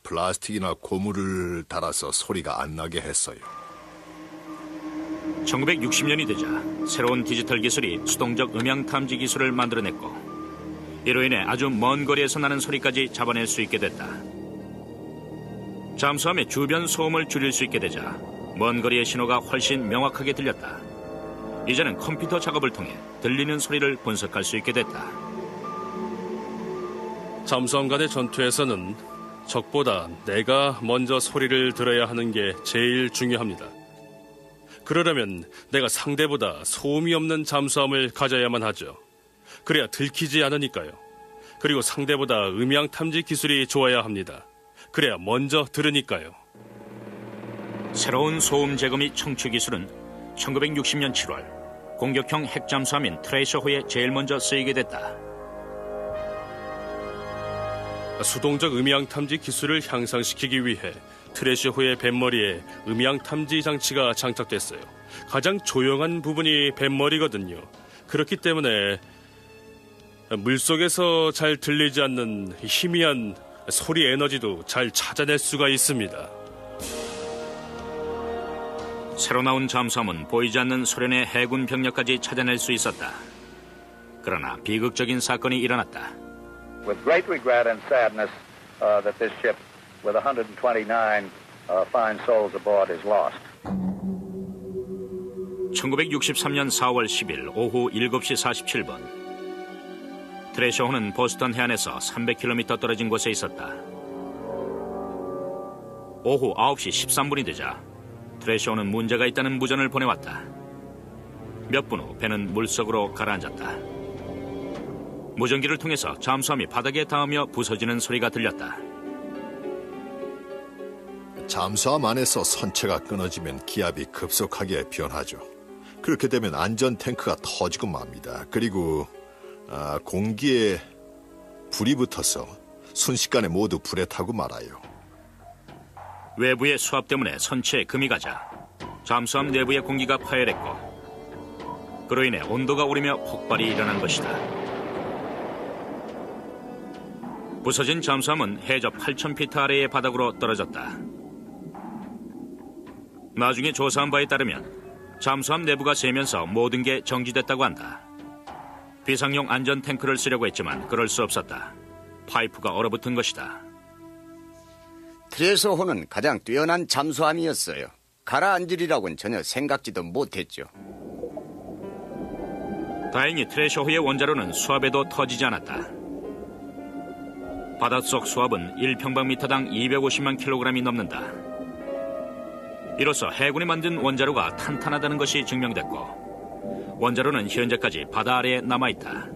플라스틱이나 고무를 달아서 소리가 안 나게 했어요. 1960년이 되자 새로운 디지털 기술이 수동적 음향 탐지 기술을 만들어냈고 이로 인해 아주 먼 거리에서 나는 소리까지 잡아낼 수 있게 됐다. 잠수함의 주변 소음을 줄일 수 있게 되자 먼 거리의 신호가 훨씬 명확하게 들렸다. 이제는 컴퓨터 작업을 통해 들리는 소리를 분석할 수 있게 됐다. 잠수함 간의 전투에서는 적보다 내가 먼저 소리를 들어야 하는 게 제일 중요합니다. 그러려면 내가 상대보다 소음이 없는 잠수함을 가져야만 하죠. 그래야 들키지 않으니까요. 그리고 상대보다 음향 탐지 기술이 좋아야 합니다. 그래야 먼저 들으니까요. 새로운 소음 제거 및 청취 기술은 1960년 7월 공격형 핵잠수함인 트레이서호에 제일 먼저 쓰이게 됐다. 수동적 음향 탐지 기술을 향상시키기 위해 트레이서호의 뱃머리에 음향 탐지 장치가 장착됐어요. 가장 조용한 부분이 뱃머리거든요. 그렇기 때문에 물속에서 잘 들리지 않는 희미한 소리 에너지도 잘 찾아낼 수가 있습니다. 새로 나온 잠수함은 보이지 않는 소련의 해군 병력까지 찾아낼 수 있었다. 그러나 비극적인 사건이 일어났다. With great regret and sadness that this ship with 129 fine souls aboard is lost. 1963년 4월 10일 오후 7시 47분 트레이서호는 보스턴 해안에서 300km 떨어진 곳에 있었다. 오후 9시 13분이 되자 트레이서호는 문제가 있다는 무전을 보내왔다. 몇 분 후 배는 물속으로 가라앉았다. 무전기를 통해서 잠수함이 바닥에 닿으며 부서지는 소리가 들렸다. 잠수함 안에서 선체가 끊어지면 기압이 급속하게 변하죠. 그렇게 되면 안전 탱크가 터지고 맙니다. 그리고 공기에 불이 붙어서 순식간에 모두 불에 타고 말아요. 외부의 수압 때문에 선체에 금이 가자 잠수함 내부의 공기가 파열했고 그로 인해 온도가 오르며 폭발이 일어난 것이다. 부서진 잠수함은 해저 8,000피트 아래의 바닥으로 떨어졌다. 나중에 조사한 바에 따르면 잠수함 내부가 새면서 모든 게 정지됐다고 한다. 비상용 안전 탱크를 쓰려고 했지만 그럴 수 없었다. 파이프가 얼어붙은 것이다. 트레이서호는 가장 뛰어난 잠수함이었어요. 가라앉으리라고는 전혀 생각지도 못했죠. 다행히 트레이서호의 원자로는 수압에도 터지지 않았다. 바닷속 수압은 1평방미터당 250만 킬로그램이 넘는다. 이로써 해군이 만든 원자로가 탄탄하다는 것이 증명됐고 원자로는 현재까지 바다 아래에 남아있다.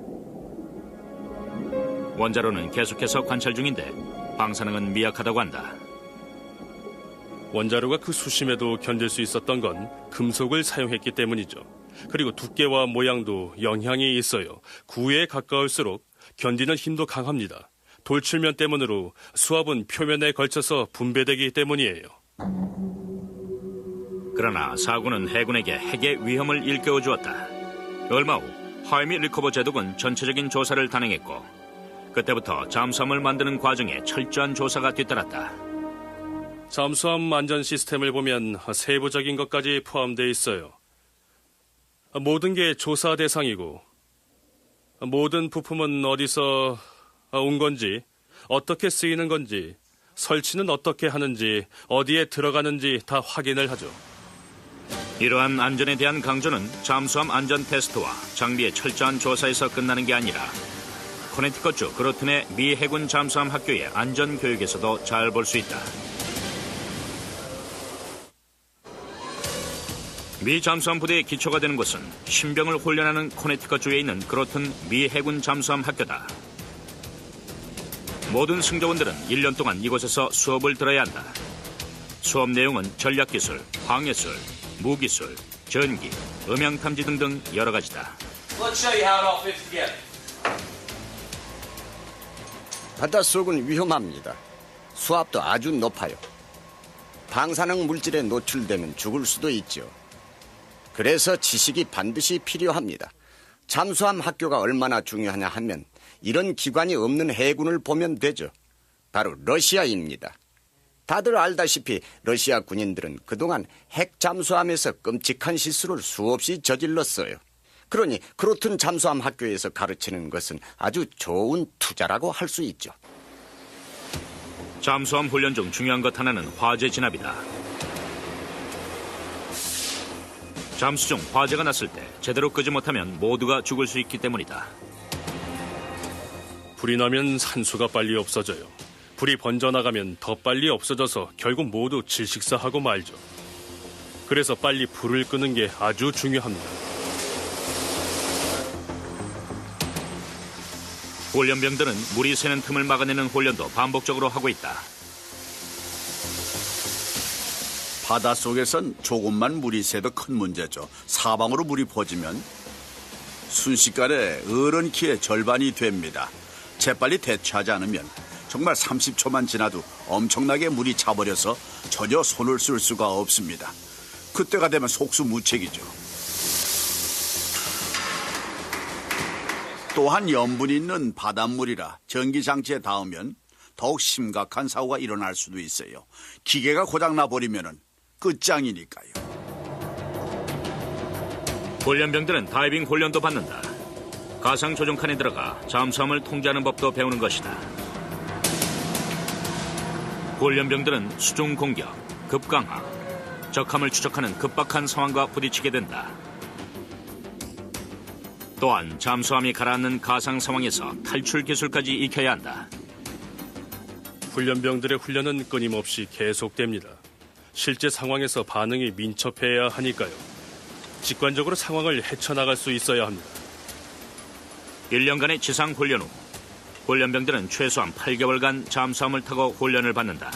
원자로는 계속해서 관찰 중인데 방사능은 미약하다고 한다. 원자로가 그 수심에도 견딜 수 있었던 건 금속을 사용했기 때문이죠. 그리고 두께와 모양도 영향이 있어요. 구에 가까울수록 견디는 힘도 강합니다. 돌출면 때문으로 수압은 표면에 걸쳐서 분배되기 때문이에요. 그러나 사고는 해군에게 핵의 위험을 일깨워 주었다. 얼마 후 하이미 리커버 제독은 전체적인 조사를 단행했고 그때부터 잠수함을 만드는 과정에 철저한 조사가 뒤따랐다. 잠수함 안전 시스템을 보면 세부적인 것까지 포함되어 있어요. 모든 게 조사 대상이고 모든 부품은 어디서 온 건지 어떻게 쓰이는 건지 설치는 어떻게 하는지 어디에 들어가는지 다 확인을 하죠. 이러한 안전에 대한 강조는 잠수함 안전 테스트와 장비의 철저한 조사에서 끝나는 게 아니라 코네티컷주 그로튼의 미 해군 잠수함 학교의 안전 교육에서도 잘 볼 수 있다. 미 잠수함 부대의 기초가 되는 곳은 신병을 훈련하는 코네티컷주에 있는 그로튼 미 해군 잠수함 학교다. 모든 승조원들은 1년 동안 이곳에서 수업을 들어야 한다. 수업 내용은 전략기술, 항해술, 무기술, 전기, 음향탐지 등등 여러 가지다. 바닷속은 위험합니다. 수압도 아주 높아요. 방사능 물질에 노출되면 죽을 수도 있죠. 그래서 지식이 반드시 필요합니다. 잠수함 학교가 얼마나 중요하냐 하면 이런 기관이 없는 해군을 보면 되죠. 바로 러시아입니다. 다들 알다시피 러시아 군인들은 그동안 핵 잠수함에서 끔찍한 실수를 수없이 저질렀어요. 그러니 그로튼 잠수함 학교에서 가르치는 것은 아주 좋은 투자라고 할 수 있죠. 잠수함 훈련 중 중요한 것 하나는 화재 진압이다. 잠수 중 화재가 났을 때 제대로 끄지 못하면 모두가 죽을 수 있기 때문이다. 불이 나면 산소가 빨리 없어져요. 불이 번져나가면 더 빨리 없어져서 결국 모두 질식사하고 말죠. 그래서 빨리 불을 끄는 게 아주 중요합니다. 훈련병들은 물이 새는 틈을 막아내는 훈련도 반복적으로 하고 있다. 바닷속에선 조금만 물이 새도 큰 문제죠. 사방으로 물이 퍼지면 순식간에 어른 키의 절반이 됩니다. 재빨리 대처하지 않으면 정말 30초만 지나도 엄청나게 물이 차버려서 전혀 손을 쓸 수가 없습니다. 그때가 되면 속수무책이죠. 또한 염분이 있는 바닷물이라 전기장치에 닿으면 더욱 심각한 사고가 일어날 수도 있어요. 기계가 고장나 버리면 끝장이니까요. 훈련병들은 다이빙 훈련도 받는다. 가상 조종칸에 들어가 잠수함을 통제하는 법도 배우는 것이다. 훈련병들은 수중 공격, 급강하, 적함을 추적하는 급박한 상황과 부딪히게 된다. 또한 잠수함이 가라앉는 가상 상황에서 탈출 기술까지 익혀야 한다. 훈련병들의 훈련은 끊임없이 계속됩니다. 실제 상황에서 반응이 민첩해야 하니까요. 직관적으로 상황을 헤쳐나갈 수 있어야 합니다. 1년간의 지상 훈련 후 훈련병들은 최소한 8개월간 잠수함을 타고 훈련을 받는다.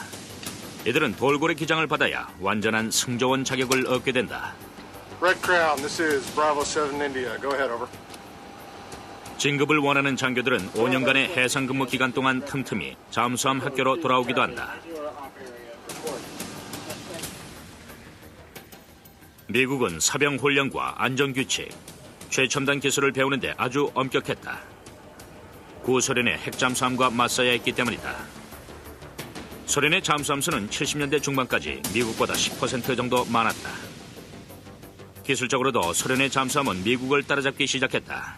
이들은 돌고래 기장을 받아야 완전한 승조원 자격을 얻게 된다. Red Crown, this is Bravo 7 India. Go ahead, over. 진급을 원하는 장교들은 5년간의 해상 근무 기간 동안 틈틈이 잠수함 학교로 돌아오기도 한다. 미국은 사병 훈련과 안전규칙, 최첨단 기술을 배우는데 아주 엄격했다. 구소련의 핵잠수함과 맞서야 했기 때문이다. 소련의 잠수함 수는 70년대 중반까지 미국보다 10% 정도 많았다. 기술적으로도 소련의 잠수함은 미국을 따라잡기 시작했다.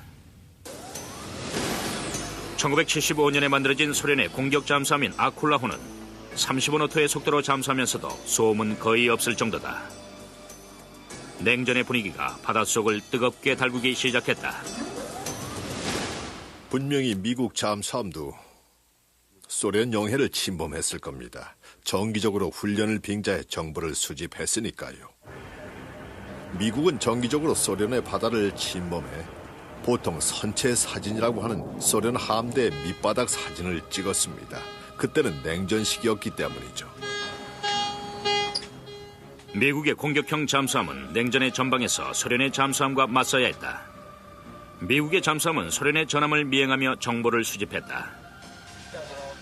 1975년에 만들어진 소련의 공격 잠수함인 아쿨라호는 35노트의 속도로 잠수하면서도 소음은 거의 없을 정도다. 냉전의 분위기가 바닷속을 뜨겁게 달구기 시작했다. 분명히 미국 잠수함도 소련 영해를 침범했을 겁니다. 정기적으로 훈련을 빙자해 정보를 수집했으니까요. 미국은 정기적으로 소련의 바다를 침범해 보통 선체 사진이라고 하는 소련 함대의 밑바닥 사진을 찍었습니다. 그때는 냉전 시기였기 때문이죠. 미국의 공격형 잠수함은 냉전의 전방에서 소련의 잠수함과 맞서야 했다. 미국의 잠수함은 소련의 전함을 미행하며 정보를 수집했다.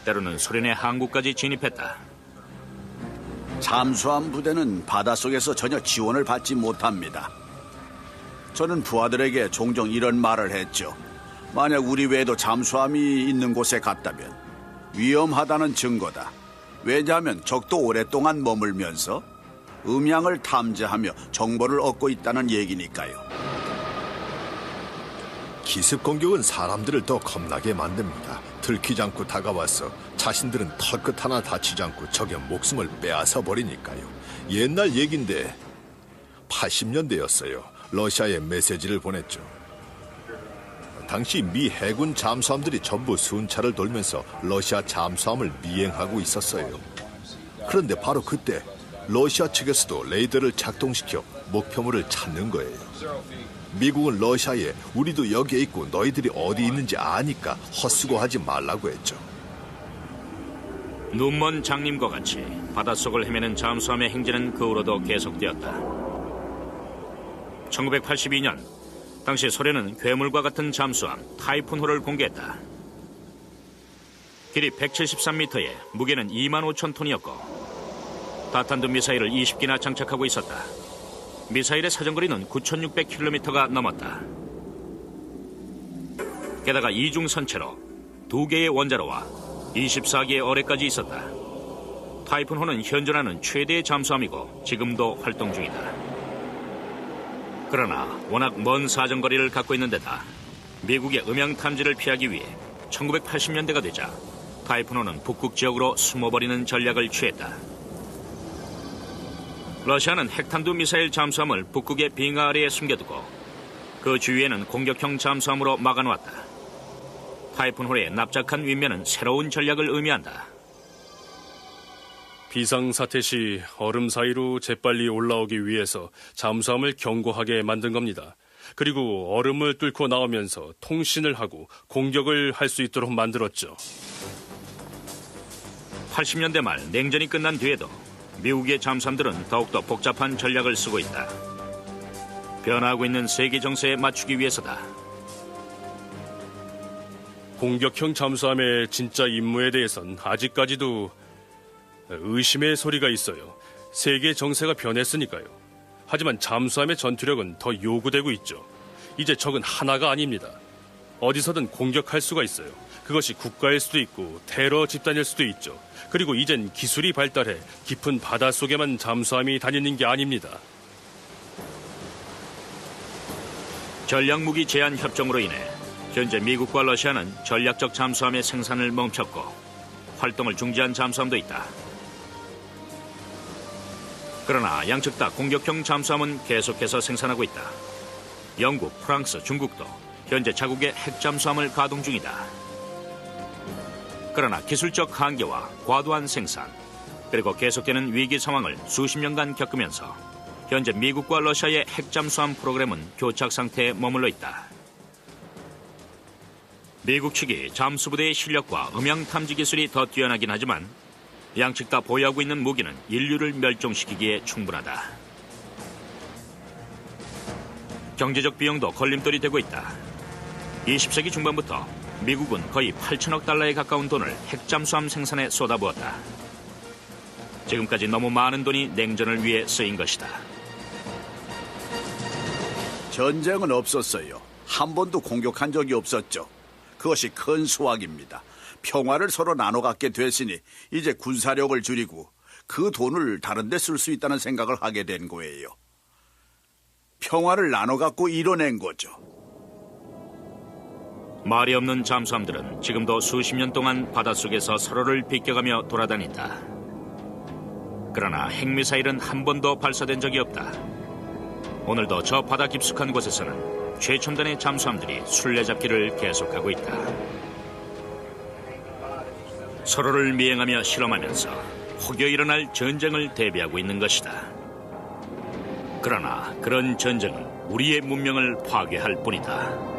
때로는 소련의 항구까지 진입했다. 잠수함 부대는 바닷속에서 전혀 지원을 받지 못합니다. 저는 부하들에게 종종 이런 말을 했죠. 만약 우리 외에도 잠수함이 있는 곳에 갔다면 위험하다는 증거다. 왜냐하면 적도 오랫동안 머물면서 음향을 탐지하며 정보를 얻고 있다는 얘기니까요. 기습 공격은 사람들을 더 겁나게 만듭니다. 들키지 않고 다가와서 자신들은 털끝 하나 다치지 않고 적의 목숨을 빼앗아 버리니까요. 옛날 얘긴데 80년대였어요. 러시아에 메시지를 보냈죠. 당시 미 해군 잠수함들이 전부 순찰을 돌면서 러시아 잠수함을 미행하고 있었어요. 그런데 바로 그때 러시아 측에서도 레이더를 작동시켜 목표물을 찾는 거예요. 미국은 러시아에 우리도 여기에 있고 너희들이 어디 있는지 아니까 헛수고하지 말라고 했죠. 눈먼 장님과 같이 바닷속을 헤매는 잠수함의 행진은 그 후로도 계속되었다. 1982년 당시 소련은 괴물과 같은 잠수함 타이푼호를 공개했다. 길이 173m에 무게는 25,000톤이었고 다탄두 미사일을 20기나 장착하고 있었다. 미사일의 사정거리는 9,600km가 넘었다. 게다가 이중선체로 2개의 원자로와 24개의 어뢰까지 있었다. 타이푼호는 현존하는 최대의 잠수함이고 지금도 활동 중이다. 그러나 워낙 먼 사정거리를 갖고 있는 데다 미국의 음향 탐지를 피하기 위해 1980년대가 되자 타이푼호는 북극 지역으로 숨어버리는 전략을 취했다. 러시아는 핵탄두 미사일 잠수함을 북극의 빙하 아래에 숨겨두고 그 주위에는 공격형 잠수함으로 막아놓았다. 타이푼홀의 납작한 윗면은 새로운 전략을 의미한다. 비상사태 시 얼음 사이로 재빨리 올라오기 위해서 잠수함을 견고하게 만든 겁니다. 그리고 얼음을 뚫고 나오면서 통신을 하고 공격을 할 수 있도록 만들었죠. 80년대 말 냉전이 끝난 뒤에도 미국의 잠수함들은 더욱더 복잡한 전략을 쓰고 있다. 변화하고 있는 세계 정세에 맞추기 위해서다. 공격형 잠수함의 진짜 임무에 대해선 아직까지도 의심의 소리가 있어요. 세계 정세가 변했으니까요. 하지만 잠수함의 전투력은 더 요구되고 있죠. 이제 적은 하나가 아닙니다. 어디서든 공격할 수가 있어요. 그것이 국가일 수도 있고 테러 집단일 수도 있죠. 그리고 이젠 기술이 발달해 깊은 바닷속에만 잠수함이 다니는 게 아닙니다. 전략무기 제한 협정으로 인해 현재 미국과 러시아는 전략적 잠수함의 생산을 멈췄고 활동을 중지한 잠수함도 있다. 그러나 양측 다 공격형 잠수함은 계속해서 생산하고 있다. 영국, 프랑스, 중국도 현재 자국의 핵잠수함을 가동 중이다. 그러나 기술적 한계와 과도한 생산, 그리고 계속되는 위기 상황을 수십 년간 겪으면서 현재 미국과 러시아의 핵잠수함 프로그램은 교착 상태에 머물러 있다. 미국 측이 잠수부대의 실력과 음향 탐지 기술이 더 뛰어나긴 하지만 양측 다 보유하고 있는 무기는 인류를 멸종시키기에 충분하다. 경제적 비용도 걸림돌이 되고 있다. 20세기 중반부터 미국은 거의 8천억 달러에 가까운 돈을 핵잠수함 생산에 쏟아부었다. 지금까지 너무 많은 돈이 냉전을 위해 쓰인 것이다. 전쟁은 없었어요. 한 번도 공격한 적이 없었죠. 그것이 큰 수확입니다. 평화를 서로 나눠 갖게 됐으니 이제 군사력을 줄이고 그 돈을 다른 데 쓸 수 있다는 생각을 하게 된 거예요. 평화를 나눠 갖고 이뤄낸 거죠. 말이 없는 잠수함들은 지금도 수십 년 동안 바닷속에서 서로를 비껴가며 돌아다닌다. 그러나 핵미사일은 한 번도 발사된 적이 없다. 오늘도 저 바다 깊숙한 곳에서는 최첨단의 잠수함들이 술래잡기를 계속하고 있다. 서로를 미행하며 실험하면서 혹여 일어날 전쟁을 대비하고 있는 것이다. 그러나 그런 전쟁은 우리의 문명을 파괴할 뿐이다.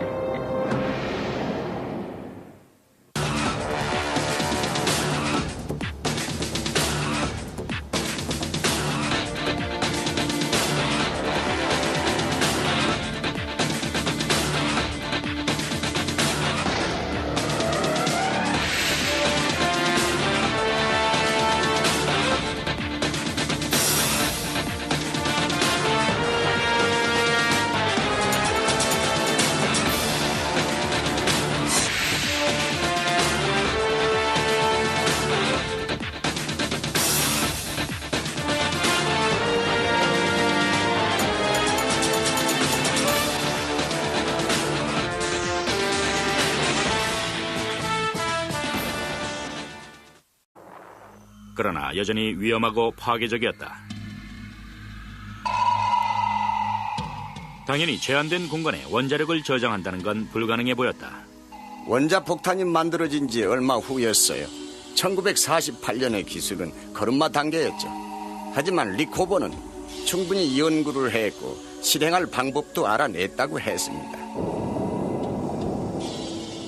그러나 여전히 위험하고 파괴적이었다. 당연히 제한된 공간에 원자력을 저장한다는 건 불가능해 보였다. 원자폭탄이 만들어진 지 얼마 후였어요. 1948년의 기술은 걸음마 단계였죠. 하지만 리코버는 충분히 연구를 했고 실행할 방법도 알아냈다고 했습니다.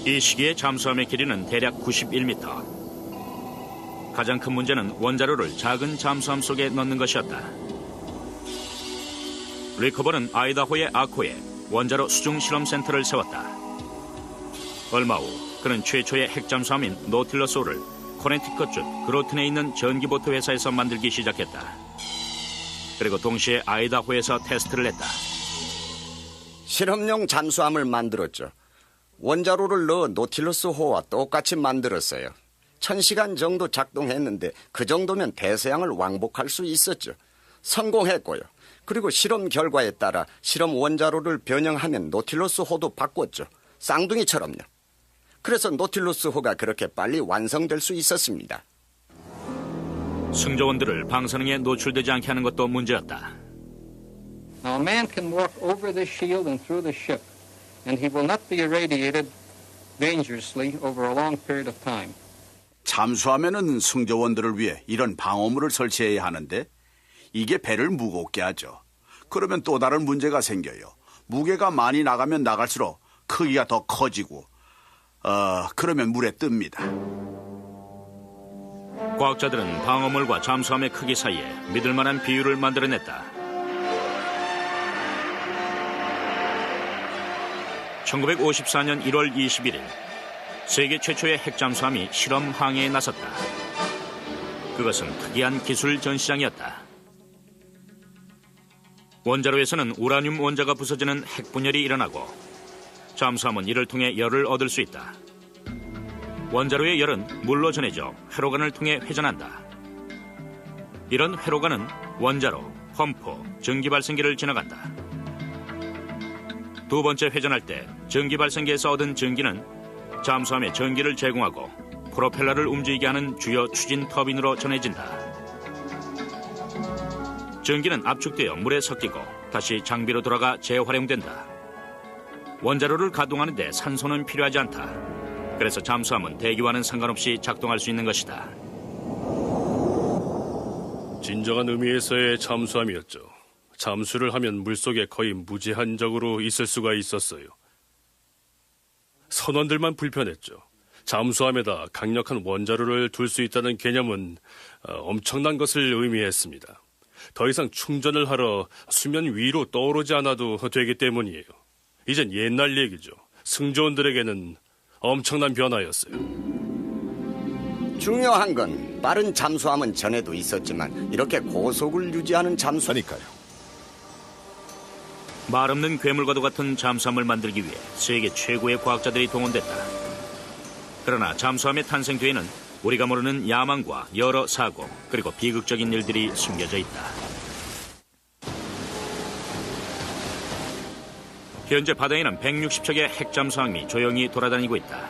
이 시기의 잠수함의 길이는 대략 91m. 가장 큰 문제는 원자로를 작은 잠수함 속에 넣는 것이었다. 리커버는 아이다호의 아코에 원자로 수중 실험센터를 세웠다. 얼마 후 그는 최초의 핵잠수함인 노틸러스호를 코네티컷주 그로튼에 있는 전기보트 회사에서 만들기 시작했다. 그리고 동시에 아이다호에서 테스트를 했다. 실험용 잠수함을 만들었죠. 원자로를 넣어 노틸러스호와 똑같이 만들었어요. 1000시간 정도 작동했는데 그 정도면 대서양을 왕복할 수 있었죠. 성공했고요. 그리고 실험 결과에 따라 실험 원자로를 변형하면 노틸러스호도 바꿨죠. 쌍둥이처럼요. 그래서 노틸러스호가 그렇게 빨리 완성될 수 있었습니다. 승조원들을 방사능에 노출되지 않게 하는 것도 문제였다. Now, a man can walk over this shield and through the ship, and he will not be irradiated dangerously over a long period of time. 잠수함에는 승조원들을 위해 이런 방어물을 설치해야 하는데 이게 배를 무겁게 하죠. 그러면 또 다른 문제가 생겨요. 무게가 많이 나가면 나갈수록 크기가 더 커지고 그러면 물에 뜹니다. 과학자들은 방어물과 잠수함의 크기 사이에 믿을 만한 비율을 만들어냈다. 1954년 1월 21일 세계 최초의 핵잠수함이 실험 항해에 나섰다. 그것은 특이한 기술 전시장이었다. 원자로에서는 우라늄 원자가 부서지는 핵분열이 일어나고 잠수함은 이를 통해 열을 얻을 수 있다. 원자로의 열은 물로 전해져 회로관을 통해 회전한다. 이런 회로관은 원자로, 펌프, 전기발생기를 지나간다. 두 번째 회전할 때 전기발생기에서 얻은 전기는 잠수함에 전기를 제공하고 프로펠러를 움직이게 하는 주요 추진 터빈으로 전해진다. 전기는 압축되어 물에 섞이고 다시 장비로 돌아가 재활용된다. 원자로를 가동하는 데 산소는 필요하지 않다. 그래서 잠수함은 대기와는 상관없이 작동할 수 있는 것이다. 진정한 의미에서의 잠수함이었죠. 잠수를 하면 물속에 거의 무제한적으로 있을 수가 있었어요. 선원들만 불편했죠. 잠수함에다 강력한 원자로를 둘 수 있다는 개념은 엄청난 것을 의미했습니다. 더 이상 충전을 하러 수면 위로 떠오르지 않아도 되기 때문이에요. 이젠 옛날 얘기죠. 승조원들에게는 엄청난 변화였어요. 중요한 건 빠른 잠수함은 전에도 있었지만 이렇게 고속을 유지하는 잠수하니까요. 말 없는 괴물과도 같은 잠수함을 만들기 위해 세계 최고의 과학자들이 동원됐다. 그러나 잠수함의 탄생 뒤에는 우리가 모르는 야망과 여러 사고 그리고 비극적인 일들이 숨겨져 있다. 현재 바다에는 160척의 핵잠수함이 조용히 돌아다니고 있다.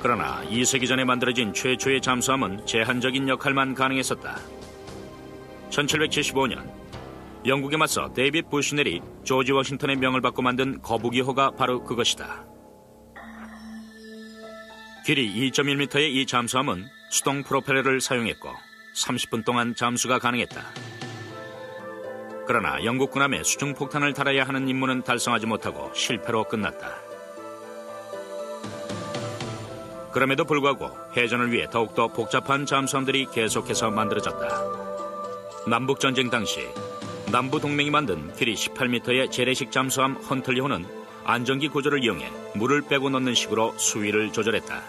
그러나 2세기 전에 만들어진 최초의 잠수함은 제한적인 역할만 가능했었다. 1775년 영국에 맞서 데이빗 부시넬이 조지 워싱턴의 명을 받고 만든 거북이호가 바로 그것이다. 길이 2.1m의 이 잠수함은 수동 프로펠러를 사용했고 30분 동안 잠수가 가능했다. 그러나 영국 군함에 수중폭탄을 달아야 하는 임무는 달성하지 못하고 실패로 끝났다. 그럼에도 불구하고 해전을 위해 더욱더 복잡한 잠수함들이 계속해서 만들어졌다. 남북전쟁 당시 남부동맹이 만든 길이 18m의 재래식 잠수함 헌틀리호는 안정기 구조를 이용해 물을 빼고 넣는 식으로 수위를 조절했다.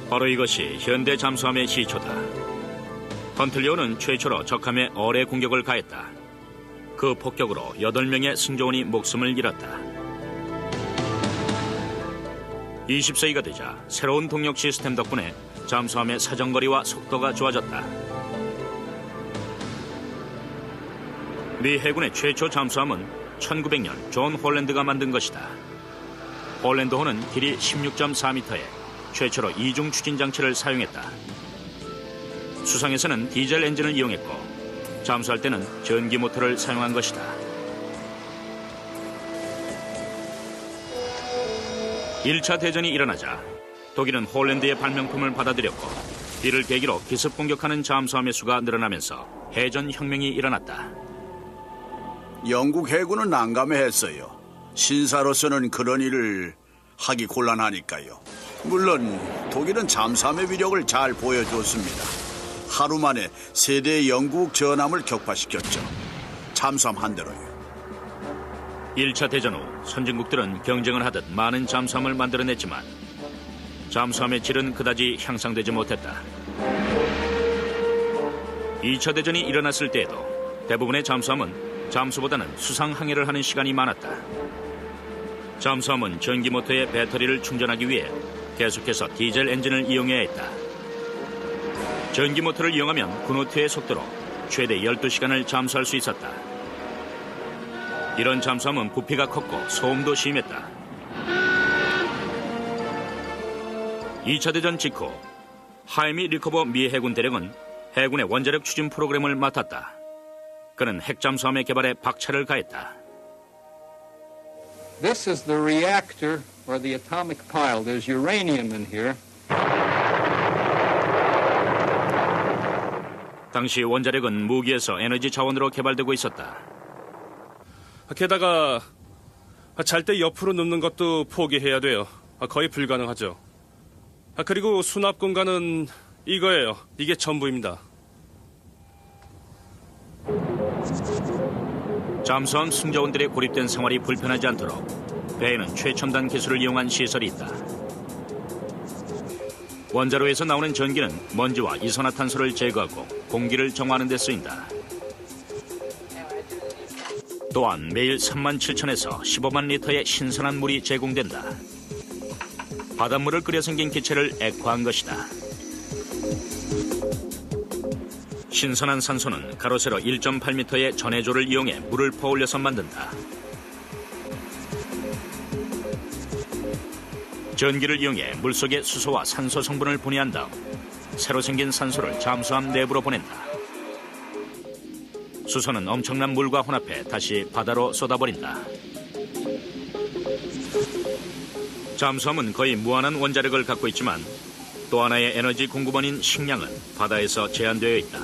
바로 이것이 현대 잠수함의 시초다. 헌틀리호는 최초로 적함에 어뢰 공격을 가했다. 그 폭격으로 8명의 승조원이 목숨을 잃었다. 20세기가 되자 새로운 동력 시스템 덕분에 잠수함의 사정거리와 속도가 좋아졌다. 미 해군의 최초 잠수함은 1900년 존 홀랜드가 만든 것이다. 홀랜드호는 길이 16.4m에 최초로 이중 추진 장치를 사용했다. 수상에서는 디젤 엔진을 이용했고 잠수할 때는 전기 모터를 사용한 것이다. (1차) 대전이 일어나자 독일은 홀랜드의 발명품을 받아들였고 이를 계기로 기습 공격하는 잠수함의 수가 늘어나면서 해전 혁명이 일어났다. 영국 해군은 난감해했어요. 신사로서는 그런 일을 하기 곤란하니까요. 물론 독일은 잠수함의 위력을 잘 보여줬습니다. 하루 만에 세대의 영국 전함을 격파시켰죠. 잠수함 한 대로요. 1차 대전 후 선진국들은 경쟁을 하듯 많은 잠수함을 만들어냈지만 잠수함의 질은 그다지 향상되지 못했다. 2차 대전이 일어났을 때에도 대부분의 잠수함은 잠수보다는 수상 항해를 하는 시간이 많았다. 잠수함은 전기 모터에 배터리를 충전하기 위해 계속해서 디젤 엔진을 이용해야 했다. 전기 모터를 이용하면 그노트의 속도로 최대 12시간을 잠수할 수 있었다. 이런 잠수함은 부피가 컸고 소음도 심했다. 2차 대전 직후 하이미 리커버 미 해군 대령은 해군의 원자력 추진 프로그램을 맡았다. 그는 핵잠수함의 개발에 박차를 가했다. This is the reactor or the atomic pile. There's uranium in here. 당시 원자력은 무기에서 에너지 자원으로 개발되고 있었다. 게다가 잘 때 옆으로 눕는 것도 포기해야 돼요. 거의 불가능하죠. 그리고 수납 공간은 이거예요. 이게 전부입니다. 잠수함 승자원들의 고립된 생활이 불편하지 않도록 배에는 최첨단 기술을 이용한 시설이 있다. 원자로에서 나오는 전기는 먼지와 이산화탄소를 제거하고 공기를 정화하는 데 쓰인다. 또한 매일 37,000에서 15만 리터의 신선한 물이 제공된다. 바닷물을 끓여 생긴 기체를 액화한 것이다. 신선한 산소는 가로 세로 1.8m의 전해조를 이용해 물을 퍼올려서 만든다. 전기를 이용해 물속에 수소와 산소 성분을 분해한 다음 새로 생긴 산소를 잠수함 내부로 보낸다. 수소는 엄청난 물과 혼합해 다시 바다로 쏟아버린다. 잠수함은 거의 무한한 원자력을 갖고 있지만 또 하나의 에너지 공급원인 식량은 바다에서 제한되어 있다.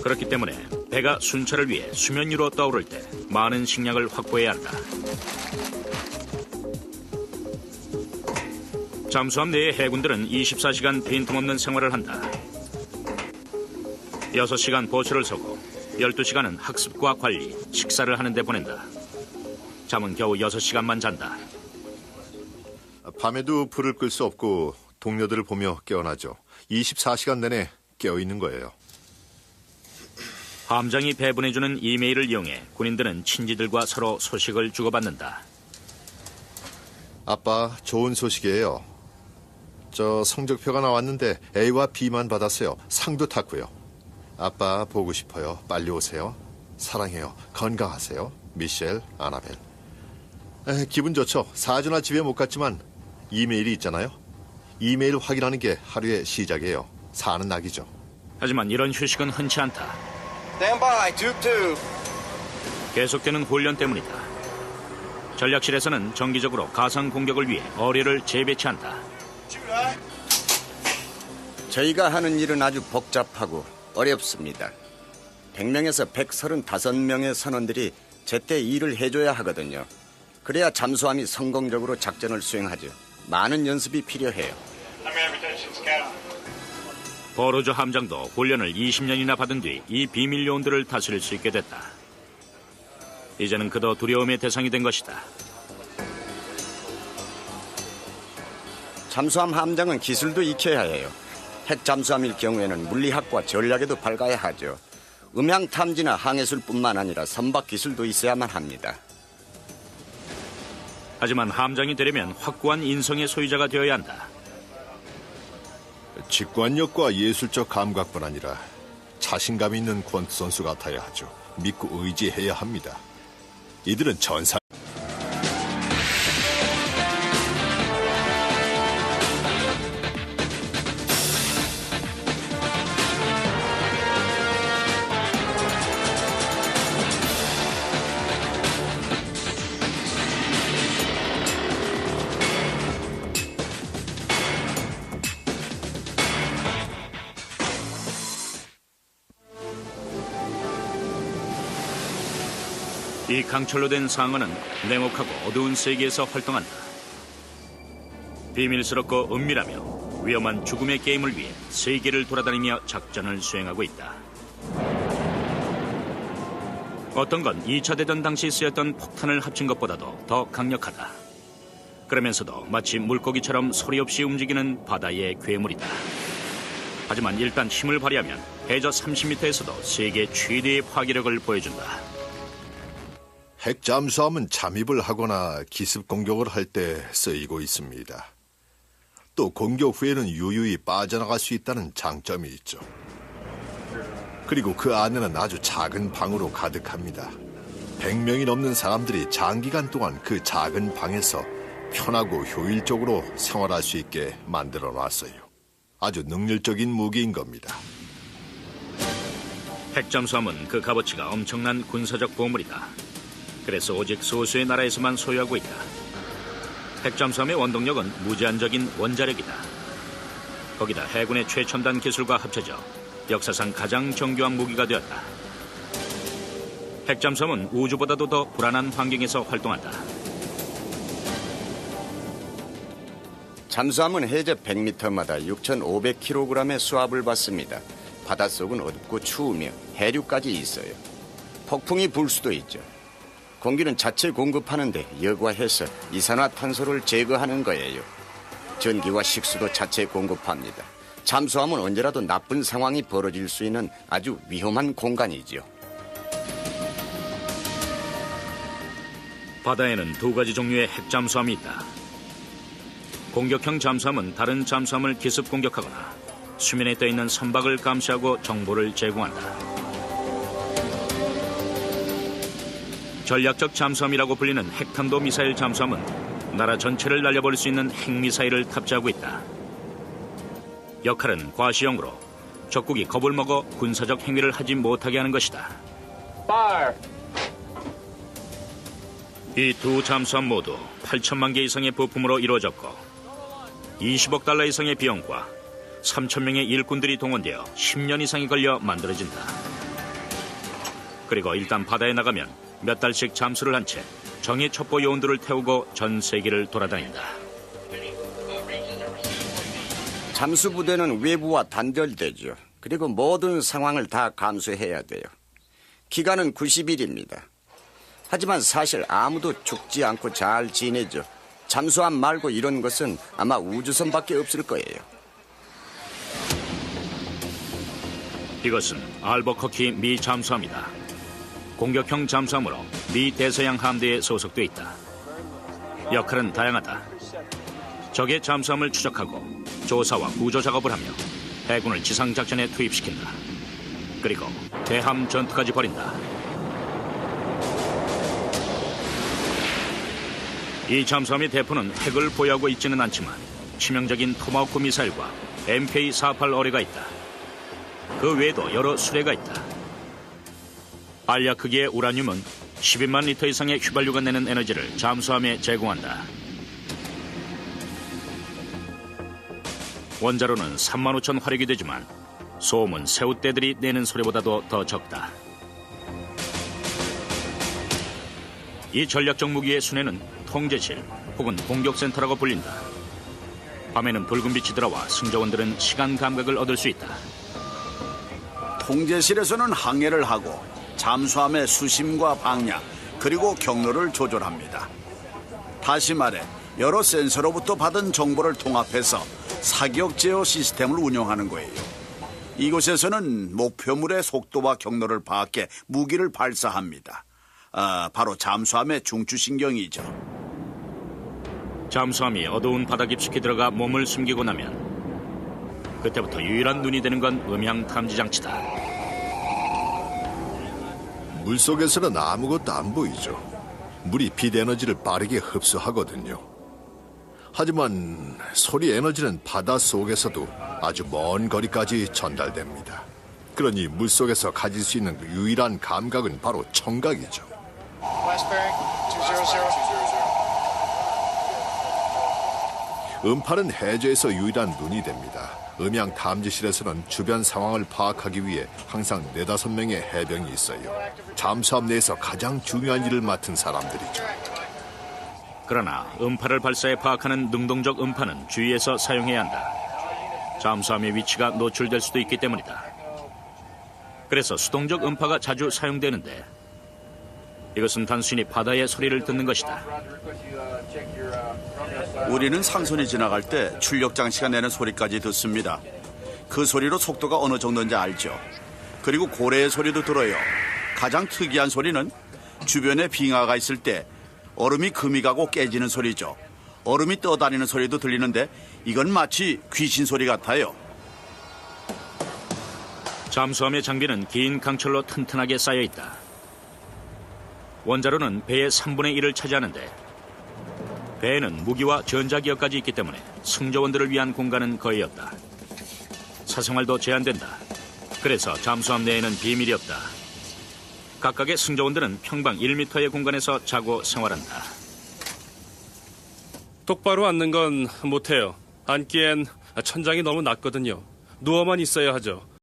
그렇기 때문에 배가 순찰을 위해 수면 위로 떠오를 때 많은 식량을 확보해야 한다. 잠수함 내의 해군들은 24시간 빈틈없는 생활을 한다. 6시간 보초를 서고 12시간은 학습과 관리, 식사를 하는 데 보낸다. 잠은 겨우 6시간만 잔다. 밤에도 불을 끌 수 없고 동료들을 보며 깨어나죠. 24시간 내내 깨어있는 거예요. 함장이 배분해주는 이메일을 이용해 군인들은 친지들과 서로 소식을 주고받는다. 아빠, 좋은 소식이에요. 저 성적표가 나왔는데 A와 B만 받았어요. 상도 탔고요. 아빠 보고 싶어요. 빨리 오세요. 사랑해요. 건강하세요. 미셸, 아나벨. 기분 좋죠. 4주나 집에 못 갔지만 이메일이 있잖아요. 이메일 확인하는 게 하루의 시작이에요. 사는 낙이죠. 하지만 이런 휴식은 흔치 않다. Stand by, tube 2. 계속되는 훈련 때문이다. 전략실에서는 정기적으로 가상 공격을 위해 어뢰를 재배치한다. 저희가 하는 일은 아주 복잡하고 어렵습니다. 100명에서 135명의 선원들이 제때 일을 해줘야 하거든요. 그래야 잠수함이 성공적으로 작전을 수행하죠. 많은 연습이 필요해요. 버로즈 함장도 훈련을 20년이나 받은 뒤 이 비밀 요원들을 다스릴 수 있게 됐다. 이제는 그도 두려움의 대상이 된 것이다. 잠수함 함장은 기술도 익혀야 해요. 핵 잠수함일 경우에는 물리학과 전략에도 밝아야 하죠. 음향 탐지나 항해술뿐만 아니라 선박 기술도 있어야만 합니다. 하지만 함장이 되려면 확고한 인성의 소유자가 되어야 한다. 직관력과 예술적 감각뿐 아니라 자신감 있는 권투 선수 같아야 하죠. 믿고 의지해야 합니다. 이들은 전사. 이 강철로 된 상어는 냉혹하고 어두운 세계에서 활동한다. 비밀스럽고 은밀하며 위험한 죽음의 게임을 위해 세계를 돌아다니며 작전을 수행하고 있다. 어떤 건 2차 대전 당시 쓰였던 폭탄을 합친 것보다도 더 강력하다. 그러면서도 마치 물고기처럼 소리 없이 움직이는 바다의 괴물이다. 하지만 일단 힘을 발휘하면 해저 30m에서도 세계 최대의 파괴력을 보여준다. 핵 잠수함은 잠입을 하거나 기습 공격을 할 때 쓰이고 있습니다. 또 공격 후에는 유유히 빠져나갈 수 있다는 장점이 있죠. 그리고 그 안에는 아주 작은 방으로 가득합니다. 100명이 넘는 사람들이 장기간 동안 그 작은 방에서 편하고 효율적으로 생활할 수 있게 만들어 놨어요. 아주 능률적인 무기인 겁니다. 핵잠수함은 그 값어치가 엄청난 군사적 보물이다. 그래서 오직 소수의 나라에서만 소유하고 있다. 핵잠수함의 원동력은 무제한적인 원자력이다. 거기다 해군의 최첨단 기술과 합쳐져 역사상 가장 정교한 무기가 되었다. 핵잠수함은 우주보다도 더 불안한 환경에서 활동한다. 잠수함은 해저 100m마다 6,500kg의 수압을 받습니다. 바닷속은 어둡고 추우며 해류까지 있어요. 폭풍이 불 수도 있죠. 공기는 자체 공급하는데 여과해서 이산화탄소를 제거하는 거예요. 전기와 식수도 자체 공급합니다. 잠수함은 언제라도 나쁜 상황이 벌어질 수 있는 아주 위험한 공간이죠. 바다에는 두 가지 종류의 핵잠수함이 있다. 공격형 잠수함은 다른 잠수함을 기습 공격하거나 수면에 떠있는 선박을 감시하고 정보를 제공한다. 전략적 잠수함이라고 불리는 핵탄도 미사일 잠수함은 나라 전체를 날려버릴 수 있는 핵미사일을 탑재하고 있다. 역할은 과시용으로 적국이 겁을 먹어 군사적 행위를 하지 못하게 하는 것이다. 이 두 잠수함 모두 8천만 개 이상의 부품으로 이루어졌고 20억 달러 이상의 비용과 3천 명의 일꾼들이 동원되어 10년 이상이 걸려 만들어진다. 그리고 일단 바다에 나가면 몇 달씩 잠수를 한 채 정예 첩보 요원들을 태우고 전 세계를 돌아다닌다. 잠수부대는 외부와 단절되죠. 그리고 모든 상황을 다 감수해야 돼요. 기간은 90일입니다. 하지만 사실 아무도 죽지 않고 잘 지내죠. 잠수함 말고 이런 것은 아마 우주선밖에 없을 거예요. 이것은 알버커키 미 잠수함이다. 공격형 잠수함으로 미 대서양 함대에 소속돼 있다. 역할은 다양하다. 적의 잠수함을 추적하고 조사와 구조 작업을 하며 해군을 지상작전에 투입시킨다. 그리고 대함 전투까지 벌인다. 이 잠수함의 대포는 핵을 보유하고 있지는 않지만 치명적인 토마호크 미사일과 MK-48 어뢰가 있다. 그 외에도 여러 수레가 있다. 알약 크기의 우라늄은 12만 리터 이상의 휘발유가 내는 에너지를 잠수함에 제공한다. 원자로는 3만 5천 화력이 되지만 소음은 새우떼들이 내는 소리보다도 더 적다. 이 전략적 무기의 순회는 통제실 혹은 공격센터라고 불린다. 밤에는 붉은 빛이 들어와 승조원들은 시간 감각을 얻을 수 있다. 통제실에서는 항해를 하고 잠수함의 수심과 방향 그리고 경로를 조절합니다. 다시 말해 여러 센서로부터 받은 정보를 통합해서 사격 제어 시스템을 운영하는 거예요. 이곳에서는 목표물의 속도와 경로를 파악해 무기를 발사합니다. 바로 잠수함의 중추신경이죠. 잠수함이 어두운 바다 깊숙이 들어가 몸을 숨기고 나면 그때부터 유일한 눈이 되는 건 음향 탐지 장치다. 물속에서는 아무것도 안 보이죠. 물이 빛 에너지를 빠르게 흡수하거든요. 하지만 소리 에너지는 바닷속에서도 아주 먼 거리까지 전달됩니다. 그러니 물속에서 가질 수 있는 유일한 감각은 바로 청각이죠. 음파는 해저에서 유일한 눈이 됩니다. 음향 탐지실에서는 주변 상황을 파악하기 위해 항상 4-5명의 해병이 있어요. 잠수함 내에서 가장 중요한 일을 맡은 사람들이죠. 그러나 음파를 발사해 파악하는 능동적 음파는 주위에서 사용해야 한다. 잠수함의 위치가 노출될 수도 있기 때문이다. 그래서 수동적 음파가 자주 사용되는데 이것은 단순히 바다의 소리를 듣는 것이다. 우리는 상선이 지나갈 때 출력 장치가 내는 소리까지 듣습니다. 그 소리로 속도가 어느 정도인지 알죠. 그리고 고래의 소리도 들어요. 가장 특이한 소리는 주변에 빙하가 있을 때 얼음이 금이 가고 깨지는 소리죠. 얼음이 떠다니는 소리도 들리는데 이건 마치 귀신 소리 같아요. 잠수함의 장비는 긴 강철로 튼튼하게 쌓여 있다. 원자로는 배의 3분의 1을 차지하는데 배에는 무기와 전자기어까지 있기 때문에 승조원들을 위한 공간은 거의 없다. 사생활도 제한된다. 그래서 잠수함 내에는 비밀이 없다. 각각의 승조원들은 평방 1m의 공간에서 자고 생활한다. 똑바로 앉는 건 못해요. 앉기엔 천장이 너무 낮거든요. 누워만 있어야 하죠.